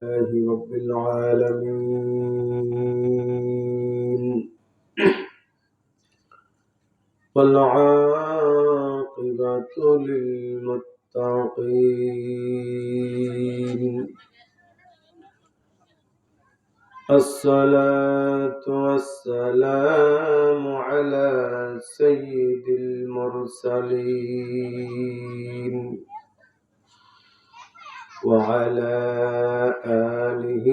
لله رب العالمين والعاقبة للمتقين الصلاة والسلام على سيد المرسلين وعلى آله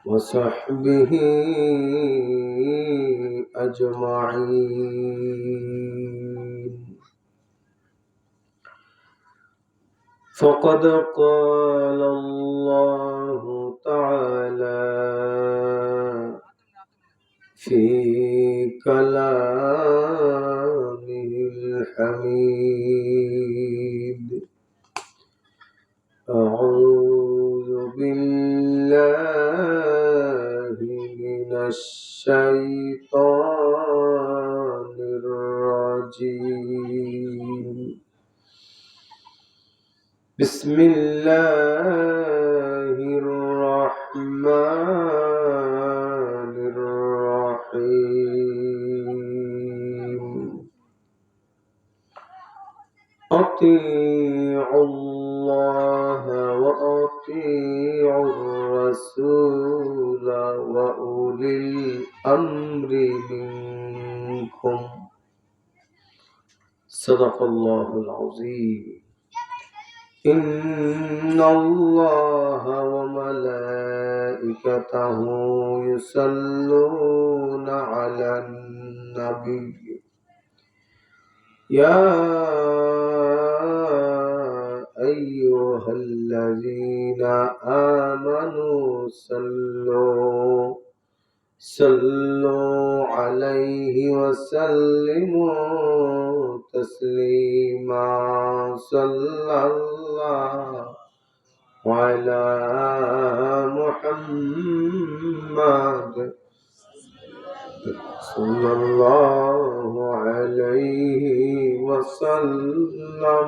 وصحبه أجمعين. فقد قال الله تعالى في كلامه الحميد: أعوذ بالله من الشيطان الرجيم. بسم الله الرحمن الرحيم. أطيعوا الله وأطيعوا الرسول وأولي الأمر منكم. صدق الله العظيم. إن الله وملائكته يصلون على النبي يا أيها الذين آمنوا صلوا عليه وسلموا تسليما. صلى الله على محمد صلى الله عليه وسلم.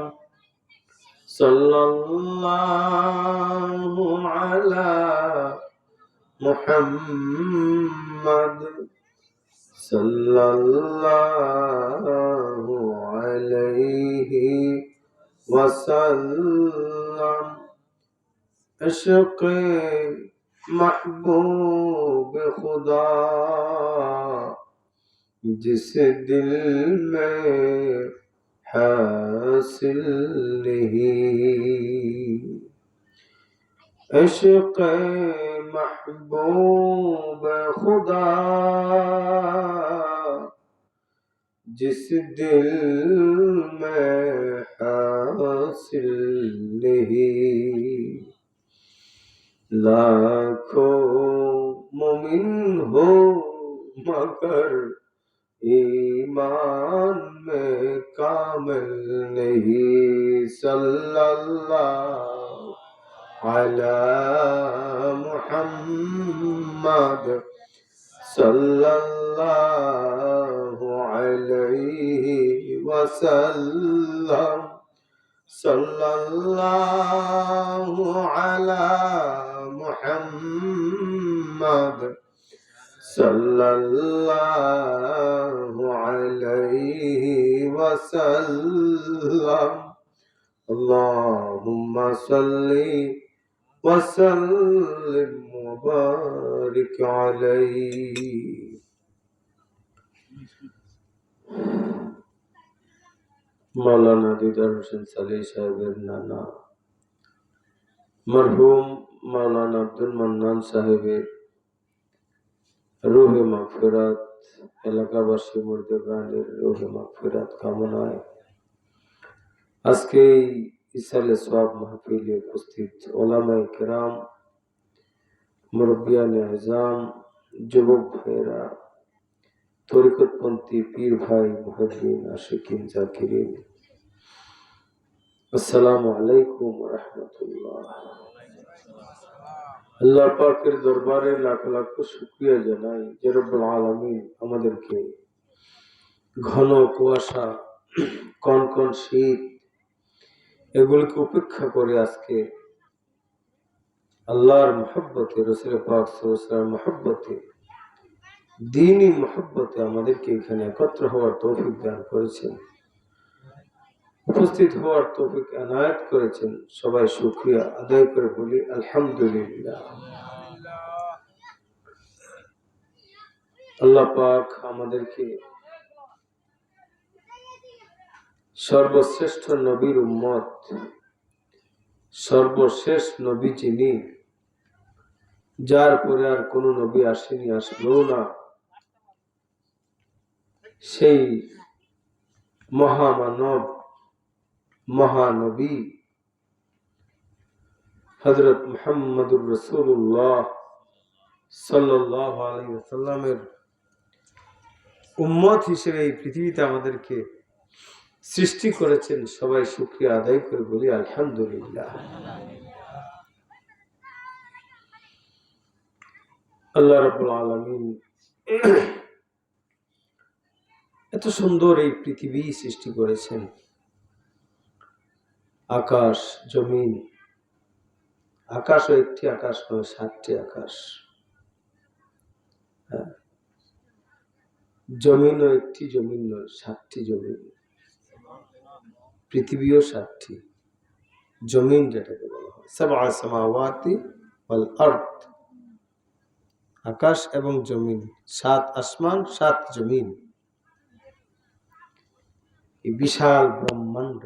صلى الله على محمد صلى الله عليه وسلم. عشق محبوب खुदा जिस दिल में हासिल नहीं, इश्क़ महबूब खुदा जिस दिल में हासिल नहीं, लाखों मोमिन हो मगर ईमान में कामिल नहीं। सल्लल्लाहु अला मुहम्मद सल्लल्लाहु अलैहि वसल्लम। सल्लल्लाहु अला मुहम्मद सल्लल्लाहु अलैहि वसल्लम। अल्लाहुम्मा सल्ली वसल्लिम मुबारिक अलैहि। मौलाना दीदार हुसैन साली साहेबेर नाना मरहुम मौलाना আব্দুল মান্নান সাহেবের রুহে মাগফিরাত, এলাকাবাসী মুর্দেগানের রুহে মাগফিরাত কামনায় আজকে এই ইসালে সওয়াব মাহফিলে উপস্থিত ওলামায়ে কেরাম, মুরব্বিয়ানে আযম, যুবক ভাইয়েরা, তরিকতপন্থী পীর ভাই, মুহিব্বিন, আশিকিন, জাকিরিন, আসসালামু আলাইকুম ওয়া রাহমাতুল্লাহ। আল্লাহ পাকের দরবারে লাখ লাখ শুকরিয়া জানাই যে রব্বুল আলামিন আমাদেরকে ঘন কুয়াশা, কনকন শীত এগুলোকে উপেক্ষা করে আজকে আল্লাহর মহব্বতে, রাসূল পাক সাল্লাল্লাহু আলাইহি ওয়াসাল্লামের মহব্বতে, দ্বীনি মহব্বতে আমাদেরকে এখানে একত্র হওয়ার তৌফিক দান করেছেন, উপস্থিত হওয়ার তৌফিক এনায়েত করেছেন। সবাই শুকরিয়া আদায় করে বলি আলহামদুলিল্লাহ। আল্লাহ পাক আমাদেরকে সর্বশ্রেষ্ঠ নবীর উম্মত, সর্বশেষ নবী যিনি, যার পরে আর কোন নবী আসেনি, আসবেও না, সেই মহামানব, মহানবী হযরত মুহাম্মদুর রাসূলুল্লাহ সাল্লাল্লাহু আলাইহি ওয়াসাল্লামের উম্মত হিসেবে এই পৃথিবীতে আমাদেরকে সৃষ্টি করেছেন। সবাই শুকরিয়া আদায় করে বলি আলহামদুলিল্লাহ। আল্লাহ রাব্বুল আলামিন এত সুন্দর এই পৃথিবী সৃষ্টি করেছেন। আকাশ, জমিন, আকাশও একটি আকাশ নয়, 7টি আকাশ। জমিনও একটি জমিন নয়, 7টি জমিন। পৃথিবীও 7টি জমিন, যেটাকে বলা হয় সাবআ সামাওয়াতি ওয়াল আরদ, আকাশ এবং জমিন, 7 আসমান 7 জমিন। এই বিশাল ব্রহ্মাণ্ড,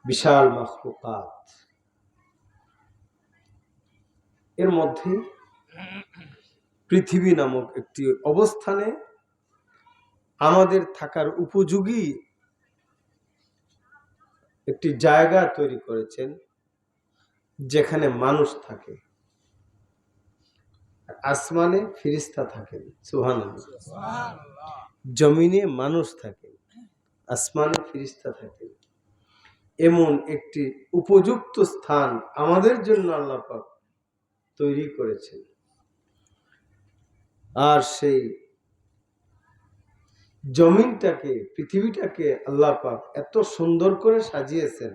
বিশাল মাখলুকাত, এর মধ্যে পৃথিবী নামক একটি অবস্থানে আমাদের থাকার উপযোগী একটি জায়গা তৈরি করেছেন, যেখানে মানুষ থাকে। আসমানে ফেরেশতা থাকেন, সুবহানাল্লাহ। জমিনে মানুষ থাকে, আসমানে ফেরেশতা থাকেন। এমন একটি উপযুক্ত স্থান আমাদের জন্য আল্লাহ পাক তৈরি করেছেন। আর সেই জমিনটাকে, পৃথিবীটাকে আল্লাহ পাক এত সুন্দর করে সাজিয়েছেন,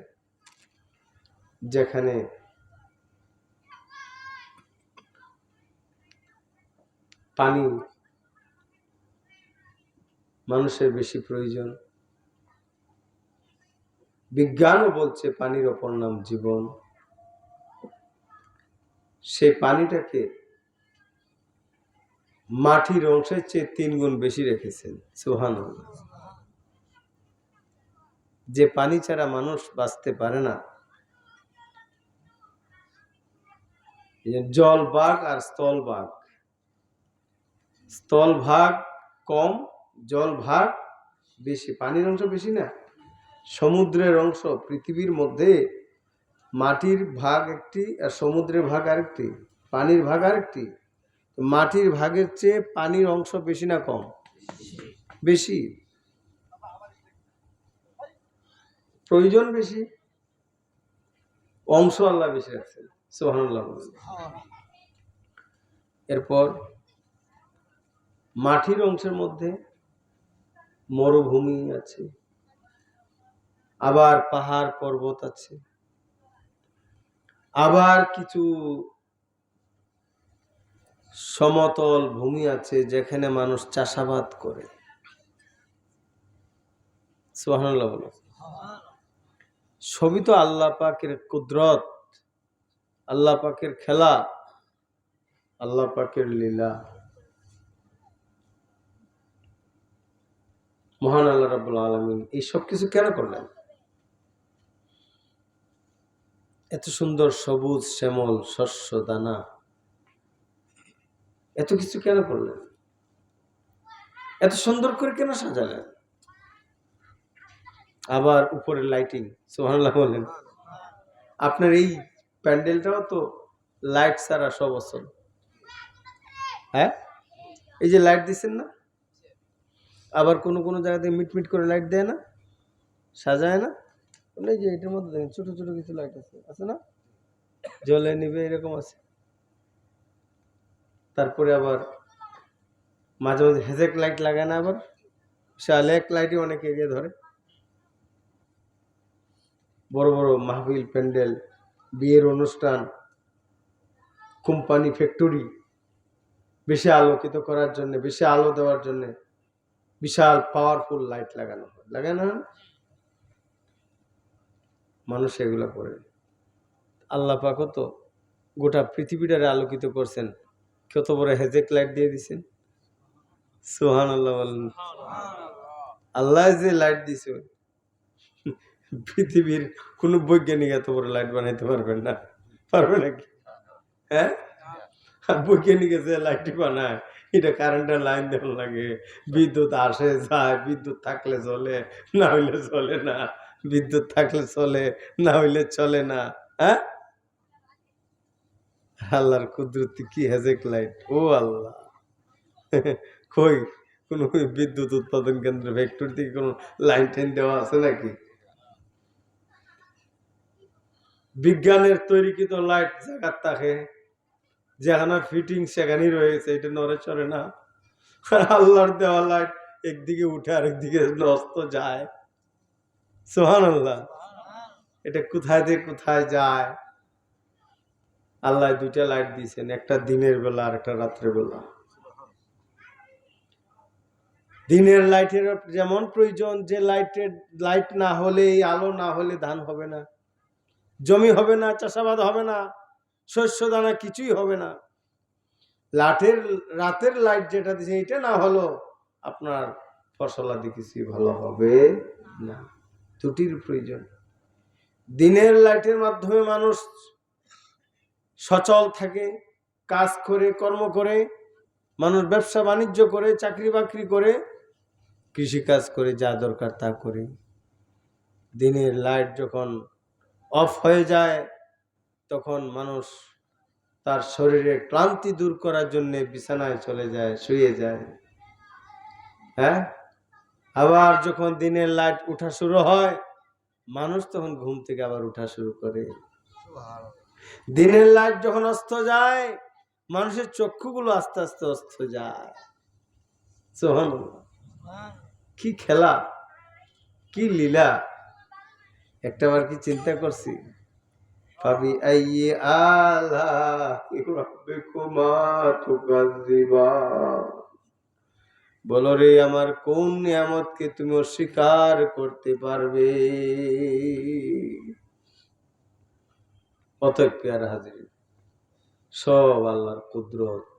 যেখানে পানি মানুষের বেশি প্রয়োজন। বিজ্ঞানও বলছে পানির অপর নাম জীবন। সেই পানিটাকে মাটির অংশের চেয়ে 3 গুণ বেশি রেখেছেন, সুবহানাল্লাহ। যে পানি ছাড়া মানুষ বাঁচতে পারে না, জলভাগ আর স্থলভাগ, স্থলভাগ কম, জলভাগ বেশি। পানির অংশ বেশি না, সমুদ্রের অংশ, পৃথিবীর মধ্যে মাটির ভাগ একটি আর সমুদ্রের ভাগ আরেকটি, পানির ভাগ আরেকটি। মাটির ভাগের চেয়ে পানির অংশ বেশি না কম? বেশি। প্রয়োজন বেশি, অংশ আল্লাহ বেশি রাখছেন, সুবহানাল্লাহ। এরপর মাটির অংশের মধ্যে মরুভূমি আছে, আবার পাহাড় পর্বত আছে, আবার কিছু সমতল ভূমি আছে যেখানে মানুষ চাষাবাদ করে, সুবহানাল্লাহ বলো। সবই তো আল্লাহ পাকের কুদরত, আল্লাহ পাকের খেলা, আল্লাহ পাকের লীলা। মহান আল্লাহ রাব্বুল আলামিন এই সব কিছু কেন করলেন? এত সুন্দর সবুজ শ্যামল শস্য দানা, এত কিছু কেন করলেন? এত সুন্দর করে কেন সাজালেন? আবার উপরে লাইটিং, সুবহানাল্লাহ বলেন। আপনার এই প্যান্ডেলটাও তো লাইট ছাড়া সব অচল। হ্যাঁ, এই যে লাইট দিচ্ছেন না, আবার কোন কোন জায়গাতে মিটমিট করে লাইট দেয় না, সাজায় না। এই যে এটার মধ্যে দেখেন ছোট ছোট কিছু লাইট আছে, আছে না, জ্বলে নিবে এরকম আছে। তারপরে আবার মাঝে মাঝে হেজেক লাইট লাগায় না, আবার শালেক লাইটই অনেক এরিয়া ধরে। বড় বড় মাহফিল প্যান্ডেল, বিয়ের অনুষ্ঠান, কোম্পানি, ফ্যাক্টরি বেশি আলোকিত করার জন্য, বেশি আলো দেওয়ার জন্য বিশাল পাওয়ারফুল লাইট লাগানো হয়, লাগানো হয়। মানুষ এগুলা করে। আল্লাহ পাকও তো গোটা পৃথিবীটারে আলোকিত করছেন, কত বড় হেজেক লাইট দিয়ে দিছেন। সুবহানাল্লাহ বলেন। আল্লাহ যে লাইট দিছে, পৃথিবীর কোন বৈজ্ঞানিক এত বড় লাইট বানাইতে পারবেন না, পারবে নাকি? হ্যাঁ, আর বৈজ্ঞানিক যে লাইটটি বানায় এটা কারেন্টের লাইন দেওয়া লাগে, বিদ্যুৎ আসে যায়, বিদ্যুৎ থাকলে চলে, না হইলে চলে না, বিদ্যুৎ থাকলে চলে, না হইলে চলে না। হ্যাঁ, আল্লাহর কুদরতি কি হেজেক লাইট! ও আল্লাহ, কই কোন বিদ্যুৎ উৎপাদন কেন্দ্র, ফ্যাক্টরি থেকে কোন লাইন টাইন দেওয়া আছে নাকি? বিজ্ঞানের তৈরিকৃত লাইট জায়গার থাকে, যেখানে ফিটিং সেখানেই রয়েছে, এটা নড়ে চড়ে না। আল্লাহর দেওয়া লাইট একদিকে উঠে আরেকদিকে নষ্ট যায়। সুবহানাল্লাহ, এটা কোথায় দিয়ে কোথায় যায়। আল্লাহ দুইটা লাইট দিয়েছেন, একটা দিনের বেলা আর একটা রাত্রের বেলা। দিনের লাইটের যেমন প্রয়োজন, যে লাইট না হলে, এই আলো না হলে ধান হবে না, জমি হবে না, চাষাবাদ হবে না, শস্য দানা কিছুই হবে না। রাতের লাইট যেটা দিচ্ছে, এটা না হলো আপনার ফসলাদি কিছুই ভালো হবে না। দুটির প্রয়োজন। দিনের লাইটের মাধ্যমে মানুষ সচল থাকে, কাজ করে, কর্ম করে, মানুষ ব্যবসা বাণিজ্য করে, চাকরি বাকরি করে, কৃষিকাজ করে, যা দরকার তা করে। দিনের লাইট যখন অফ হয়ে যায়, তখন মানুষ তার শরীরের ক্লান্তি দূর করার জন্য বিছানায় চলে যায়, শুয়ে যায়। হ্যাঁ, আবার যখন দিনের লাইট উঠা শুরু হয়, মানুষ তখন ঘুম থেকে আবার উঠা শুরু করে। দিনের লাইট যখন অস্ত যায়, মানুষের চক্ষুগুলো আস্তে আস্তে অস্ত যায়। সুবহানাল্লাহ, কি খেলা, কি লীলা! একটাবার কি চিন্তা করছি, ফাবি আইয়ি আলাহি রাব্বিকুমা তুকাজ্জিবান, বলো রে আমার কোন নিয়ামতকে তুমি অস্বীকার করতে পারবে? অতএব প্রিয় হাজিরিন, সব আল্লাহর কুদরত,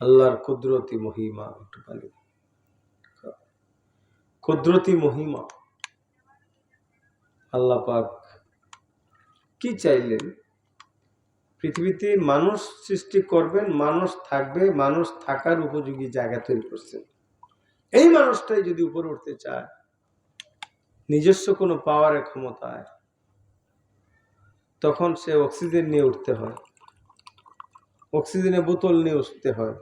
আল্লাহর কুদরতি মহিমা। একটু পানি, কুদরতি মহিমা। আল্লাহ পাক কি চাইলেন? পৃথিবীতে মানুষ সৃষ্টি করবেন, মানুষ থাকবে, মানুষ থাকার উপযোগী জায়গা তৈরি করছেন। এই মানুষটাই যদি উপরে উঠতে চায়, নিজস্ব কোনো পাওয়ারের ক্ষমতায়, তখন সে অক্সিজেন নিয়ে উঠতে হয়, অক্সিজেনের বোতল নিয়ে উঠতে হয়।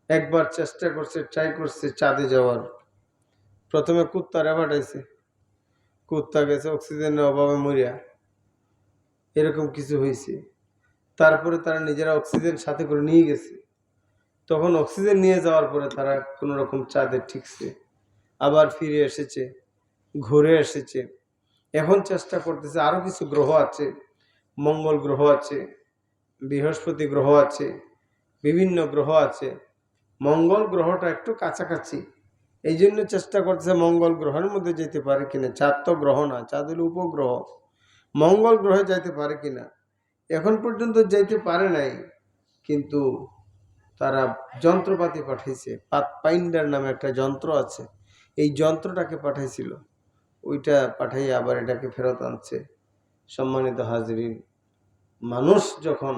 একবার চেষ্টা করছে, ট্রাই করছে চাঁদে যাওয়ার। প্রথমে কুত্তারে পাঠাইছে, কুত্তা গেছে অক্সিজেনের অভাবে মরিয়া, এরকম কিছু হয়েছে। তারপরে তারা নিজেরা অক্সিজেন সাথে করে নিয়ে গেছে। তখন অক্সিজেন নিয়ে যাওয়ার পরে তারা কোনো রকম চাঁদে ঠিকছে, আবার ফিরে এসেছে, ঘুরে এসেছে। এখন চেষ্টা করতেছে, আরো কিছু গ্রহ আছে, মঙ্গল গ্রহ আছে, বৃহস্পতি গ্রহ আছে, বিভিন্ন গ্রহ আছে। মঙ্গল গ্রহটা একটু কাছাকাছি, এই জন্য চেষ্টা করতেছে মঙ্গল গ্রহের মধ্যে যেতে পারে কিনা। চাঁদ তো গ্রহ না, চাঁদ হলো উপগ্রহ। মঙ্গল গ্রহে যাইতে পারে কিনা। এখন পর্যন্ত যাইতে পারে নাই, কিন্তু তারা যন্ত্রপাতি পাঠাইছে। পাথফাইন্ডার নামে একটা যন্ত্র আছে, এই যন্ত্রটাকে পাঠাইছিল, ওইটা পাঠাই আবার এটাকে ফেরত আনছে। সম্মানিত হাজরিন, মানুষ যখন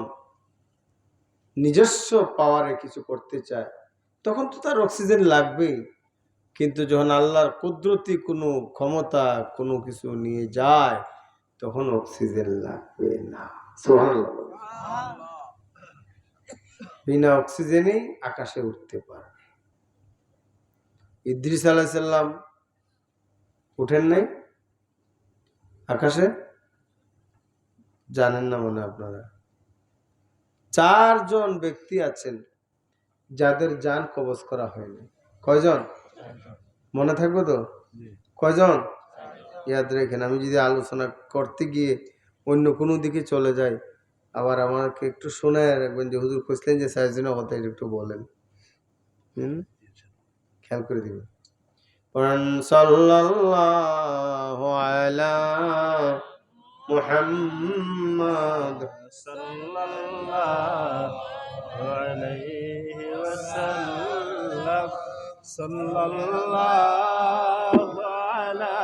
নিজস্ব পাওয়ারে কিছু করতে চায়, তখন তো তার অক্সিজেন লাগবেই। কিন্তু যখন আল্লাহর কুদরতি কোনো ক্ষমতা কোনো কিছু নিয়ে যায়, তখন অক্সিজেন লাগবে না। সুবহানাল্লাহ, বিনা অক্সিজেনেই আকাশে উঠতে পারবে। ইদ্রিস আলাইহিস সালাম উঠেন নাই আকাশে? জানেন না মনে আপনারা? 4 জন ব্যক্তি আছেন যাদের জান কবজ করা হয়নি। কয়জন মনে থাকবে তো? কয়জন ইয়াদ রেখেন। আমি যদি আলোচনা করতে গিয়ে অন্য কোনো দিকে চলে যাই, আবার আমাকে একটু শোনায় রাখবেন যে হুজুর খুঁজলেন যে সার্জনের কথা একটু বলেন। খেয়াল করে দিবেন। সাল্লাল্লাহু আলা মুহাম্মাদ সাল্লাল্লাহু আলাইহি ওয়াসাল্লাম সাল্লাল্লাহু আলা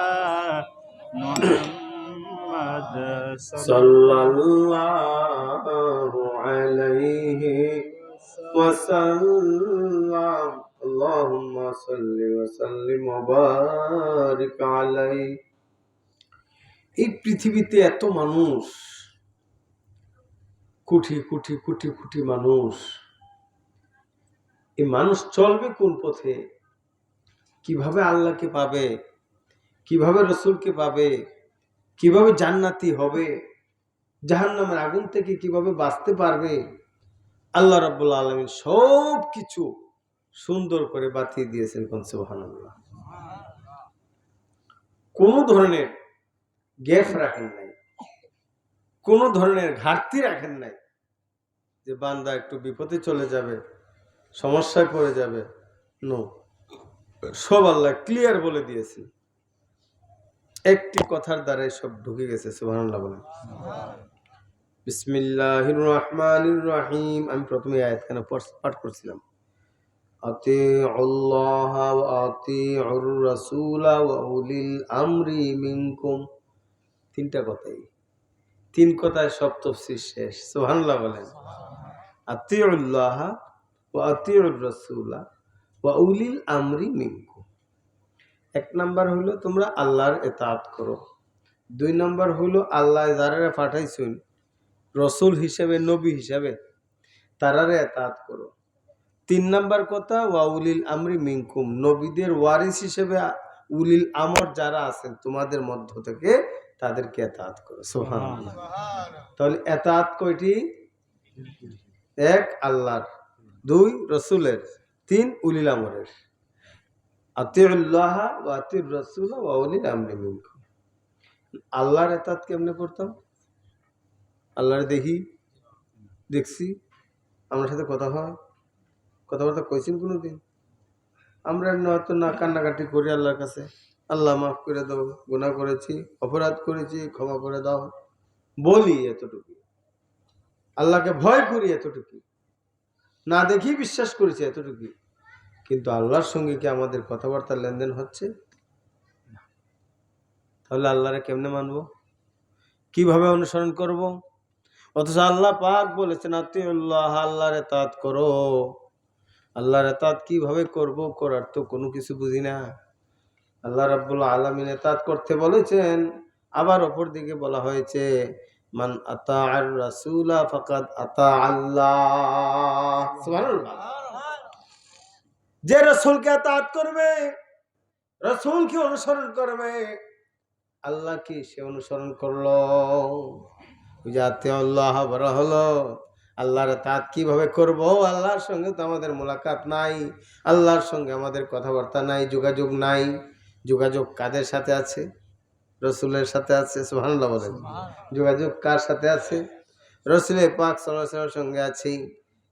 মুহাম্মাদ সাল্লাল্লাহু আলাইহি ওয়াসাল্লাম আল্লাহুম্মা সাল্লি ওয়া সাল্লিম ওয়া বারিক আলাইহি। এই পৃথিবীতে এত মানুষ, কোটি কোটি কোটি কোটি মানুষ, এই মানুষ চলবে কোন পথে, কিভাবে আল্লাহকে পাবে, কিভাবে রসুলকে পাবে, কিভাবে জান্নাতি হবে, জাহান্নামের আগুন থেকে কিভাবে বাঁচতে পারবে, আল্লাহ রাব্বুল আলামিন সব কিছু সুন্দর করে বাতিয়ে দিয়েছেন। কোন সুবহানাল্লাহ। কোন ধরনের গ্যাপ রাখেন নাই, কোন ধরনের ঘাটতি রাখেন নাই যে বান্দা একটু বিপদে চলে যাবে, সমস্যায় পড়ে যাবে। নো, সব আল্লাহ ক্লিয়ার বলে দিয়েছেন। একটি কথার দ্বারাই সব ঢুকে গেছে। সুবহানাল্লাহ বলেন। বিসমিল্লাহির রহমানির রহিম। আমি প্রথমে আয়াতখানা পাঠ করছিলাম। আতিউল্লাহ ওয়া আতিউর রাসূল ওয়া উলিল আমরি মিনকুম। তিনটা কথাই, তিন কথায় সব তাফসীর শেষ। সুবহানাল্লাহ বলেন। আতিউল্লাহ ওয়া আতিউর রাসূল ওয়া উলিল আমরি মিনকুম। এক নাম্বার হলো তোমরা আল্লাহর ইতাআত করো। দুই নাম্বার হলো আল্লাহ যারা পাঠাইছেন রসুল হিসেবে, নবী হিসেবে, তারারে ইতাআত করো। তিন নাম্বার কথা ওয়া উলিল আমরি মিনকুম, নবীদের ওয়ারিস হিসেবে উলিল আমর যারা আছেন তোমাদের মধ্য থেকে তাদেরকে ইতাআত করো। সুবহানাল্লাহ। তাহলে ইতাআত কয়টি? এক আল্লাহর, দুই রসুলের, তিন উলিল আমরের। আতিউল্লাহ ওয়া আতিউর রাসূল ওয়া উলিল আমরি মিনকুম। আল্লাহর ইতাআত কেমনে করতাম? আল্লাহর দেখছি, আমার সাথে কথা হয়, কথাবার্তা কইছেন কোনোদিন? আমরা হয়তো না কান্নাকাটি করি আল্লাহর কাছে, আল্লাহ মাফ করে দাও, গুনাহ করেছি, অপরাধ করেছি, ক্ষমা করে দাও, বলি এতটুকু। আল্লাহকে ভয় করি এতটুকু, না দেখি বিশ্বাস করেছি এতটুকু। কিন্তু আল্লাহর সঙ্গে কি আমাদের কথাবার্তা লেনদেন হচ্ছে? তাহলে আল্লাহরে কেমনে মানবো, কিভাবে অনুসরণ করব? অথচ আল্লাহ পাক বলেছেন আতিউল্লাহ, আল্লাহর ইতাআত করো। আল্লাহর ইতাআত কিভাবে করব, করার তো কোনো কিছু বুঝি না। আল্লাহ রাব্বুল আলামিন ইতাআত করতে বলেছেন, আবার অপর দিকে বলা হয়েছে মান আতাআর রাসূলা ফাকাদ আতা আল্লাহ। সুবহানাল্লাহ। যে রাসূলকে ইতাআত করবে, রাসূলকে অনুসরণ করবে, আল্লাহকে সে অনুসরণ করলো। ওই যে আতিউল্লাহ বলা হলো, আল্লাহর ইতাআত কিভাবে করব? আল্লাহর সঙ্গে তো আমাদের মোলাকাত নাই, আল্লাহর সঙ্গে আমাদের কথাবার্তা নাই, যোগাযোগ নাই। যোগাযোগ কাদের সাথে আছে? রসুলের সাথে আছে। সুবহানাল্লাহ বলেন। যোগাযোগ কার সাথে আছে? রসুলের পাক সাল্লাল্লাহু আলাইহি ওয়াসাল্লামের সঙ্গে আছে।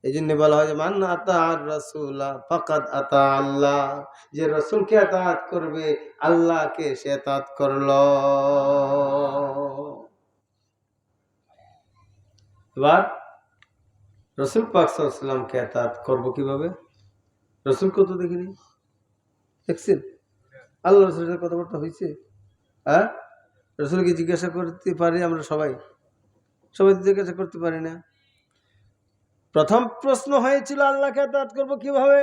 এই জন্য বলা হয় যে মান আতাআর রাসূলা ফাকাদ আতা আল্লাহ, যে রসুলকে ইতাআত করবে আল্লাহকে সে ইতাআত করলো। এবার রসুল পাক সাল্লাল্লাহু আলাইহি ওয়াসাল্লামকে ইতাআত করব কিভাবে? রসুলকে তো দেখিনি, দেখছেন? আল্লাহ রসুলের সাথে কথাবার্তা হয়েছে? হ্যাঁ, রসুলকে জিজ্ঞাসা করতে পারি আমরা? সবাই জিজ্ঞাসা করতে পারি না। প্রথম প্রশ্ন হয়েছিল আল্লাহকে ইতাআত করব কিভাবে?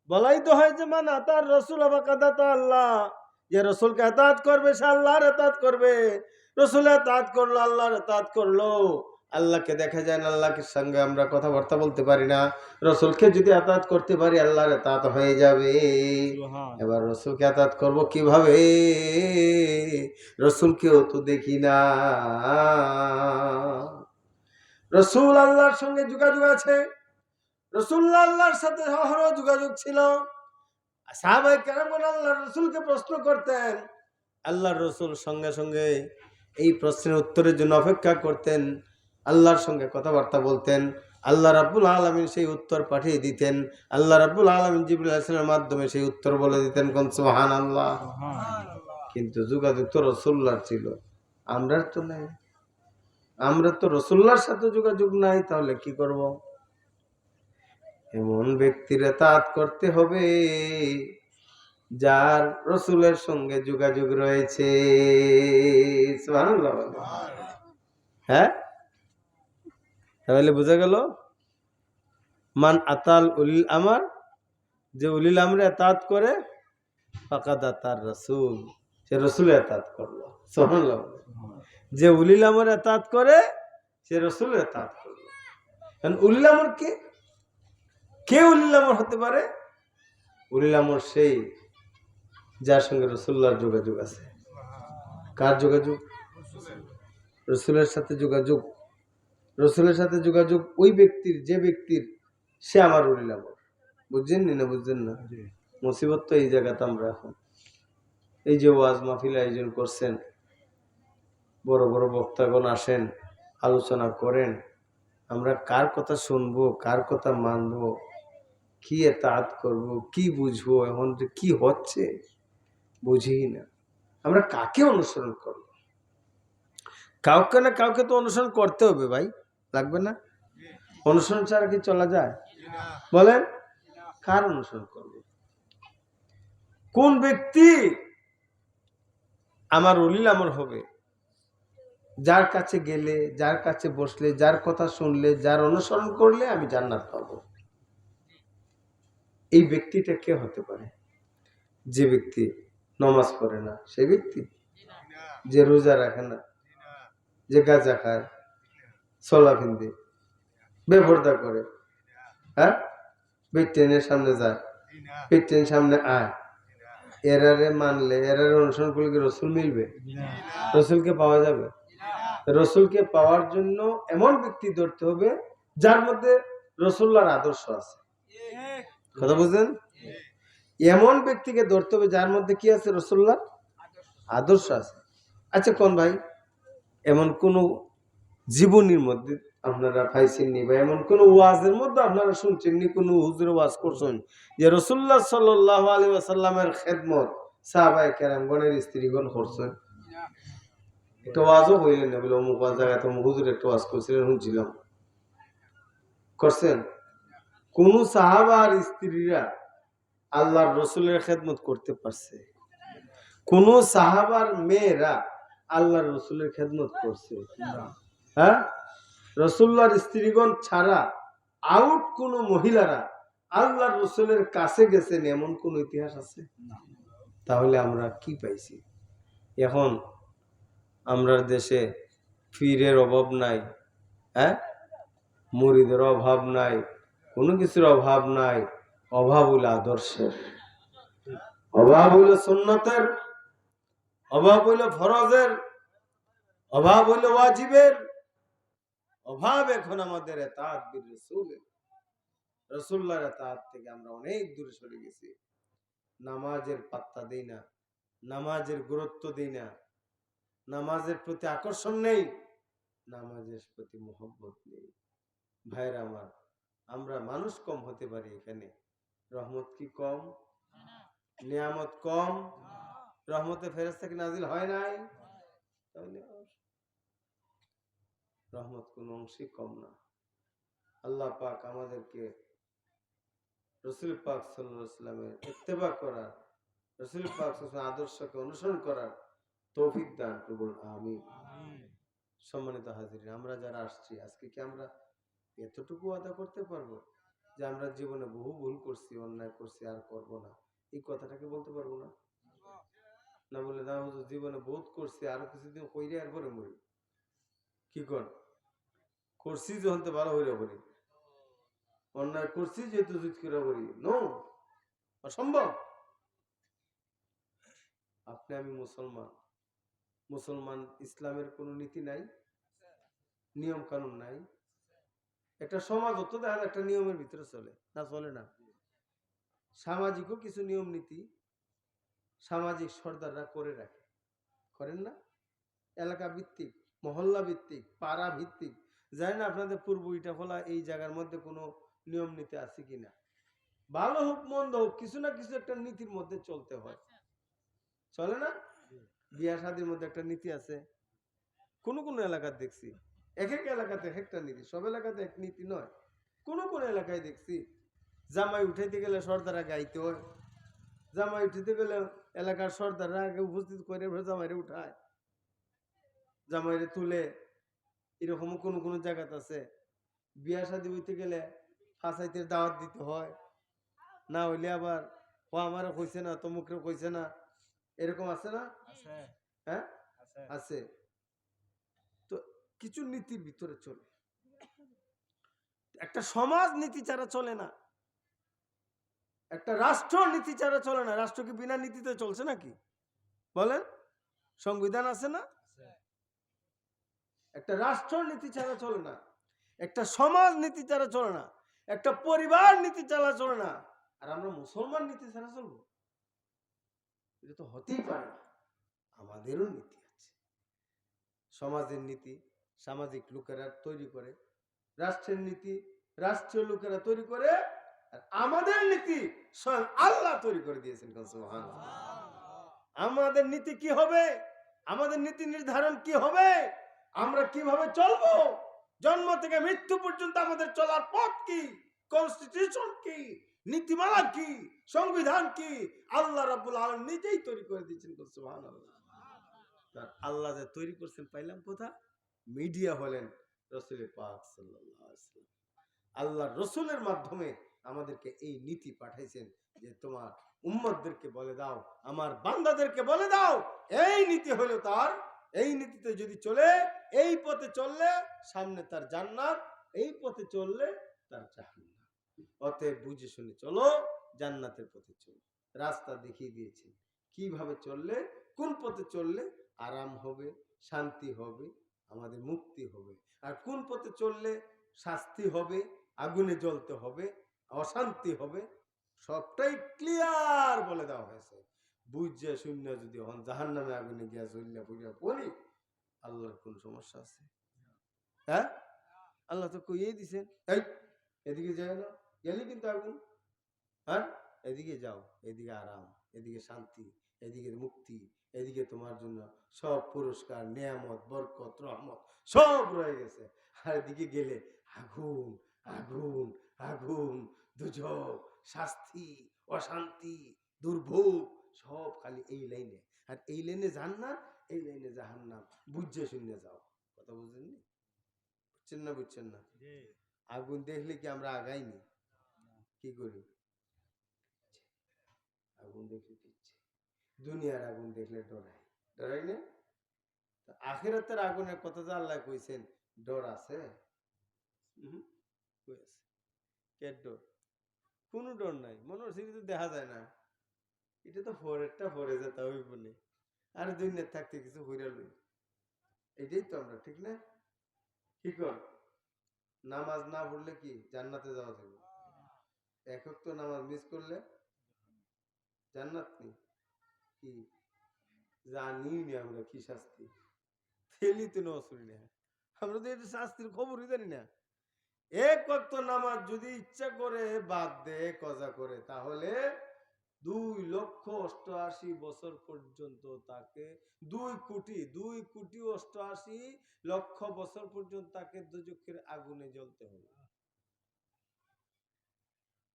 বলাই তো হয় যে মান আতার রাসূল ফাকাদ আতা আল্লাহ, যে রাসূলকে ইতাআত করবে সে আল্লাহর ইতাআত করবে। রাসূলের ইতাআত করলো, আল্লাহর ইতাআত করলো। আল্লাহকে দেখা যায় না, আল্লাহর সঙ্গে আমরা কথাবার্তা বলতে পারি না। রাসূলকে যদি ইতাআত করতে পারি আল্লাহর ইতাআত হয়ে যাবে। এবার রাসূলকে ইতাআত করব কিভাবে? রাসূলকেও তো দেখি না। রাসূল আল্লাহর সঙ্গে যোগাযোগ আছে, রাসূলুল্লাহ আল্লাহর সাথে অহরহ যোগাযোগ ছিল। সাহাবায়ে কেরামগণ আল্লাহর রাসূলকে প্রশ্ন করতেন, আল্লাহর রাসূল সঙ্গে সঙ্গে এই প্রশ্নের উত্তরের জন্য অপেক্ষা করতেন। আল্লাহর সঙ্গে কথাবার্তা বলতেন, আল্লাহ রাব্বুল আলামিন সেই উত্তর পাঠিয়ে দিতেন, আল্লাহ রাব্বুল আলামিন জিবরিল আলাইহিস সালামের মাধ্যমে সেই উত্তর বলে দিতেন। কোন সুবহানাল্লাহ। কিন্তু যোগাযোগ তো রাসূলুল্লাহর ছিল, আমরার তো নাই। আমরা তো রাসূলুল্লাহর সাথে যোগাযোগ নাই, তাহলে কি করব? এমন ব্যক্তির ইতাআত করতে হবে যার রাসূলের সঙ্গে যোগাযোগ রয়েছে। সুবহানাল্লাহ। হ্যাঁ, তাহলে বোঝা গেল মান আতাল উলিল আমর, যে উলিল আমরে ইতাআত করে, ফাকাদ আতার রাসূল, সে রাসূলের ইতাআত করলো। সুবহানাল্লাহ। যে উলিল আমরে ইতাআত করে সে রাসূলের ইতাআত করলো। কারণ উলিল আমর কে? কে উলিল আমর হতে পারে? উলিল আমর সেই যার সঙ্গে রাসূলুল্লাহর যোগাযোগ আছে। কার যোগাযোগ? রাসূলের সাথে যোগাযোগ। রাসূলের সাথে যোগাযোগ ওই ব্যক্তির, যে ব্যক্তির সে আমার উলিল আমর। বুঝছেন না? বুঝছেন না? মুসিবত তো এই জায়গাতে আমরা এখন এই যে ওয়াজ মাহফিল আয়োজন করছেন, বড় বড় বক্তাগণ আসেন, আলোচনা করেন, আমরা কার কথা শুনবো, কার কথা মানবো, কি ইতাআত করব, কি বুঝবো, এখন যে কি হচ্ছে বুঝি না। আমরা কাকে অনুসরণ করব? কাউকে না কাউকে তো অনুসরণ করতে হবে ভাই, লাগবে না? অনুসরণ ছাড়া কি চলা যায়? বলেন, কার অনুসরণ করব? কোন ব্যক্তি আমার উলিল আমর হবে? যার কাছে গেলে, যার কাছে বসলে, যার কথা শুনলে, যার অনুসরণ করলে আমি জান্নাত পাবো। এই ব্যক্তিটা কে হতে পারে? যে ব্যক্তি নামাজ পড়ে না সেই ব্যক্তি, যে রোজা রাখে না, যে গাঁজা খায়, সলা ফিন্দে, বেপরদা করে, হ্যাঁ, পেট ট্রেনের সামনে যায়, পেট ট্রেনের সামনে আয়, এরারে মানলে, এরারে অনুসরণ করলে কি রসুল মিলবে? রসুলকে পাওয়া যাবে? রসুলকে পাওয়ার জন্য এমন ব্যক্তি ধরতে হবে যার মধ্যে রসুল্লাহর আদর্শ আছে। কথা বুঝলেন? এমন ব্যক্তিকে ধরতে হবে যার মধ্যে কি আছে? রসুল্লাহ আদর্শ আছে। আচ্ছা কোন ভাই, এমন কোন জীবনীর মধ্যে আপনারা পাইছেননি, বা এমন কোন ওয়াজের মধ্যে আপনারা শুনছেননি, কোন হুজুর ওয়াজ করছেন যে রাসূলুল্লাহ সাল্লাল্লাহু আলাইহি ওয়াসাল্লামের খেদমত সাহাবায়ে কেরামগণের স্ত্রীগণ করছেন? একটা ওয়াজও হইলেন না, বলে অমুক জায়গায় তো হুজুর একটা ওয়াজ করছিলেন, শুনছিলাম। করছেন? কোন সাহাবার স্ত্রীরা আল্লাহর রসুলের খেদমত করতে পারছে? কোন সাহাবার মেয়েরা আল্লাহর রসুলের খেদমত করছে? হ্যাঁ, রসুল্লাহর স্ত্রীগণ ছাড়া আউট কোন মহিলারা আল্লাহর রসুলের কাছে গেছেন এমন কোন ইতিহাস আছে? তাহলে আমরা কি পাইছি? এখন আমরা দেশে পীরের অভাব নাই, হ্যাঁ, মুরিদের অভাব নাই, কোনো কিছুর অভাব নাই। অভাব হইল আদর্শের, অভাব হইল সুন্নতের, অভাব হইল ফরজের, অভাব হইল ওয়াজিবের, অভাব এখন আমাদের ইতাআত বির রাসূলের। রাসূলুল্লাহর ইতাআত থেকে আমরা অনেক দূরে সরে গেছি। নামাজের পাত্তা দেই না, নামাজের গুরুত্ব দেই না, নামাজের প্রতি আকর্ষণ নেই, নামাজের প্রতি মহব্বত নেই। ভাইরা আমার, আমরা মানুষ কম হতে পারি, এখানে রহমত কি কম? নিয়ামত কম? রহমতে ফেরেশতা কি নাজিল হয় নাই? তাহলে রহমত কোন অংশই কম না। আল্লাহ পাক আমাদেরকে রাসূল পাক সাল্লাল্লাহু আলাইহি ওয়াসাল্লামের ইত্তেবা করার, রাসূল পাক সাল্লাল্লাহু আলাইহি ওয়াসাল্লামের আদর্শকে অনুসরণ করার তৌফিক দান করুন, আমিন। সম্মানিত হাজিরিন, আমরা যারা আসছি আজকে, কি আমরা এতটুকু আদা করতে পারবো যে আমরা জীবনে বহু ভুল করছি, অন্যায় করছি, আর করব না? এই কথাটাকে বলতে পারবো না? না বলে না হুজুর জীবনে বহুত করছি, আরো কিছুদিন কইরে এরপরে মরি, কি কর? করছি যখন তো ভালো হইরা বলি, অন্যায় করছি যেহেতু জিত করে বলি, নো, অসম্ভব। আপনি আমি মুসলমান, মুসলমান ইসলামের কোন নীতি নাই, নিয়ম কানুন নাই। একটা সমাজ হতো দেখা যায় একটা নিয়মের ভিতরে চলে না, চলে না? সামাজিকও কিছু নিয়ম নীতি সামাজিক সর্দাররা করে রাখে, করেন না? এলাকা ভিত্তিক, মহল্লা ভিত্তিক, পাড়া ভিত্তিক জানি না আপনাদের পূর্ব ইটাখোলা এই জায়গার মধ্যে কোনো নিয়ম নীতি আছে কিনা। ভালো হোক মন্দ হোক, কিছু না কিছু একটা নীতির মধ্যে চলতে হয়, চলে না? বিয়া শাদীর মধ্যে একটা নীতি আছে। কোন কোন এলাকায় দেখছি এক এক এলাকাতে একটা নীতি, সব এলাকাতে এক নীতি নয়। কোন কোন এলাকায় দেখছি জামাই উঠাইতে গেলে সর্দাররা গাইতে হয়, জামাই উঠাইতে গেলে এলাকার সর্দাররা আগে উপস্থিত করে জামাইরে উঠায়, জামাইরে তুলে। এরকমও কোন কোন জায়গাতে আছে বিয়া শাদী হইতে গেলে ফাঁসাইতে দাওয়াত দিতে হয়, না হইলে আবার ও আমারও কইছে না তমুকরে কইছে না, এরকম আছে না? হ্যাঁ আছে। তো কিছু নীতির ভিতরে চলে, একটা সমাজ নীতি ছাড়া চলে না, একটা রাষ্ট্র নীতি ছাড়া চলে না। রাষ্ট্র কি বিনা নীতিতে চলছে নাকি বলেন? সংবিধান আছে না? একটা রাষ্ট্র নীতি ছাড়া চলে না, একটা সমাজ নীতি ছাড়া চলে না, একটা পরিবার নীতি ছাড়া চলে না। আর আমরা মুসলমান নীতি ছাড়া চলবো? এটা তো হতেই পারে না। আমাদেরও নীতি আছে, সমাজের নীতি সামাজিক লোকেরা তৈরি করে, রাষ্ট্রের নীতি রাষ্ট্রীয় লোকেরা তৈরি করে, আর আমাদের নীতি স্বয়ং আল্লাহ তৈরি করে দিয়েছেন। সুবহানাল্লাহ। আমাদের নীতি কি হবে, আমাদের নীতি নির্ধারণ কি হবে, আমরা কিভাবে চলবো, জন্ম থেকে মৃত্যু পর্যন্ত আমাদের চলার পথ কি, কনস্টিটিউশন কি, নীতিমালা কি, সংবিধান কি, আল্লাহ রাব্বুল আলামিন নিজেই তৈরি করে দিয়েছেন। সুবহানাল্লাহ। তার আল্লাহ যে তৈরি করছেন পাইলাম কোথা? মিডিয়া হলেন রাসূল পাক সাল্লাল্লাহু আলাইহি ওয়াসাল্লাম। আল্লাহর রাসূলের মাধ্যমে আমাদেরকে এই নীতি পাঠাইছেন যে তোমার উম্মতদেরকে বলে দাও, আমার বান্দাদেরকে বলে দাও, এই নীতি হলো তার, এই নীতিতে যদি চলে, এই পথে চললে সামনে তার জান্নাত, এই পথে চললে তার জাহান্নাম। অতএব বুঝে শুনে চলো, জান্নাতের পথে চলো। রাস্তা দেখিয়ে দিয়েছেন কিভাবে চললে, কোন পথে চললে আরাম হবে, শান্তি হবে, আমাদের মুক্তি হবে, আর কোন পথে চললে শাস্তি হবে, আগুনে জ্বলতে হবে, অশান্তি হবে, সবটাই ক্লিয়ার বলে দেওয়া হয়েছে। বুঝে শূন্য যদি হন জাহান্নামে আগুনে গিয়া জ্বললে বুঝা বলি, আল্লাহর কোন সমস্যা আছে? হ্যাঁ, আল্লাহ তো কইয়েই দিছেন, এই এদিকে যায় না, গেলে কিন্তু আগুন। হ্যাঁ, এদিকে যাও, এদিকে আরাম, এদিকে শান্তি, এদিকে মুক্তি, এদিকে তোমার জন্য সব পুরস্কার, নিয়ামত, বরকত, রহমত সব রয়ে গেছে। আর এদিকে গেলে আগুন, আগুন, আগুন, দুর্যোগ, শাস্তি, অশান্তি, দুর্ভোগ, সব খালি এই লাইনে। আর এই লাইনে জান্নাত, এই লাইনে জাহান্নাম। বুঝে শুনে যাও। কথা বুঝেননি? বুঝছেন না? বুঝছেন না? আগুন দেখলে কি আমরা আগাইনি? কি করি? আগুন দেখলে দিচ্ছে, দুনিয়ার আগুন দেখলে ডরাই, ডরাই না? আখিরাতের আগুনের কথা যে আল্লাহ কইছেন, ডর আছে? কে ডর? কোনো ডর নাই, মনে হচ্ছে তো দেখা যায় না, এটা তো ফরেরটা ফরে যেতে হইব না, আর দুনিয়ার থাকতে কিছু হইরা লই, এটাই তো আমরা, ঠিক না? কি কর, নামাজ না পড়লে কি জান্নাতে যাওয়া যাবে? একক তো নামাজ মিস করলে জান্নাত নেই। কি জানি না আমরা কি শাস্তি, ফেলি তো নসুরি না, আমরা তো এটা শাস্তির খবরই জানি না। এক ওয়াক্ত নামাজ যদি ইচ্ছা করে বাদ দে, কজা করে, তাহলে 2,88,000 পর্যন্ত তাকে 2,88,000,000 বছর পর্যন্ত তাকে দুজকের আগুনে জ্বলতে হবে।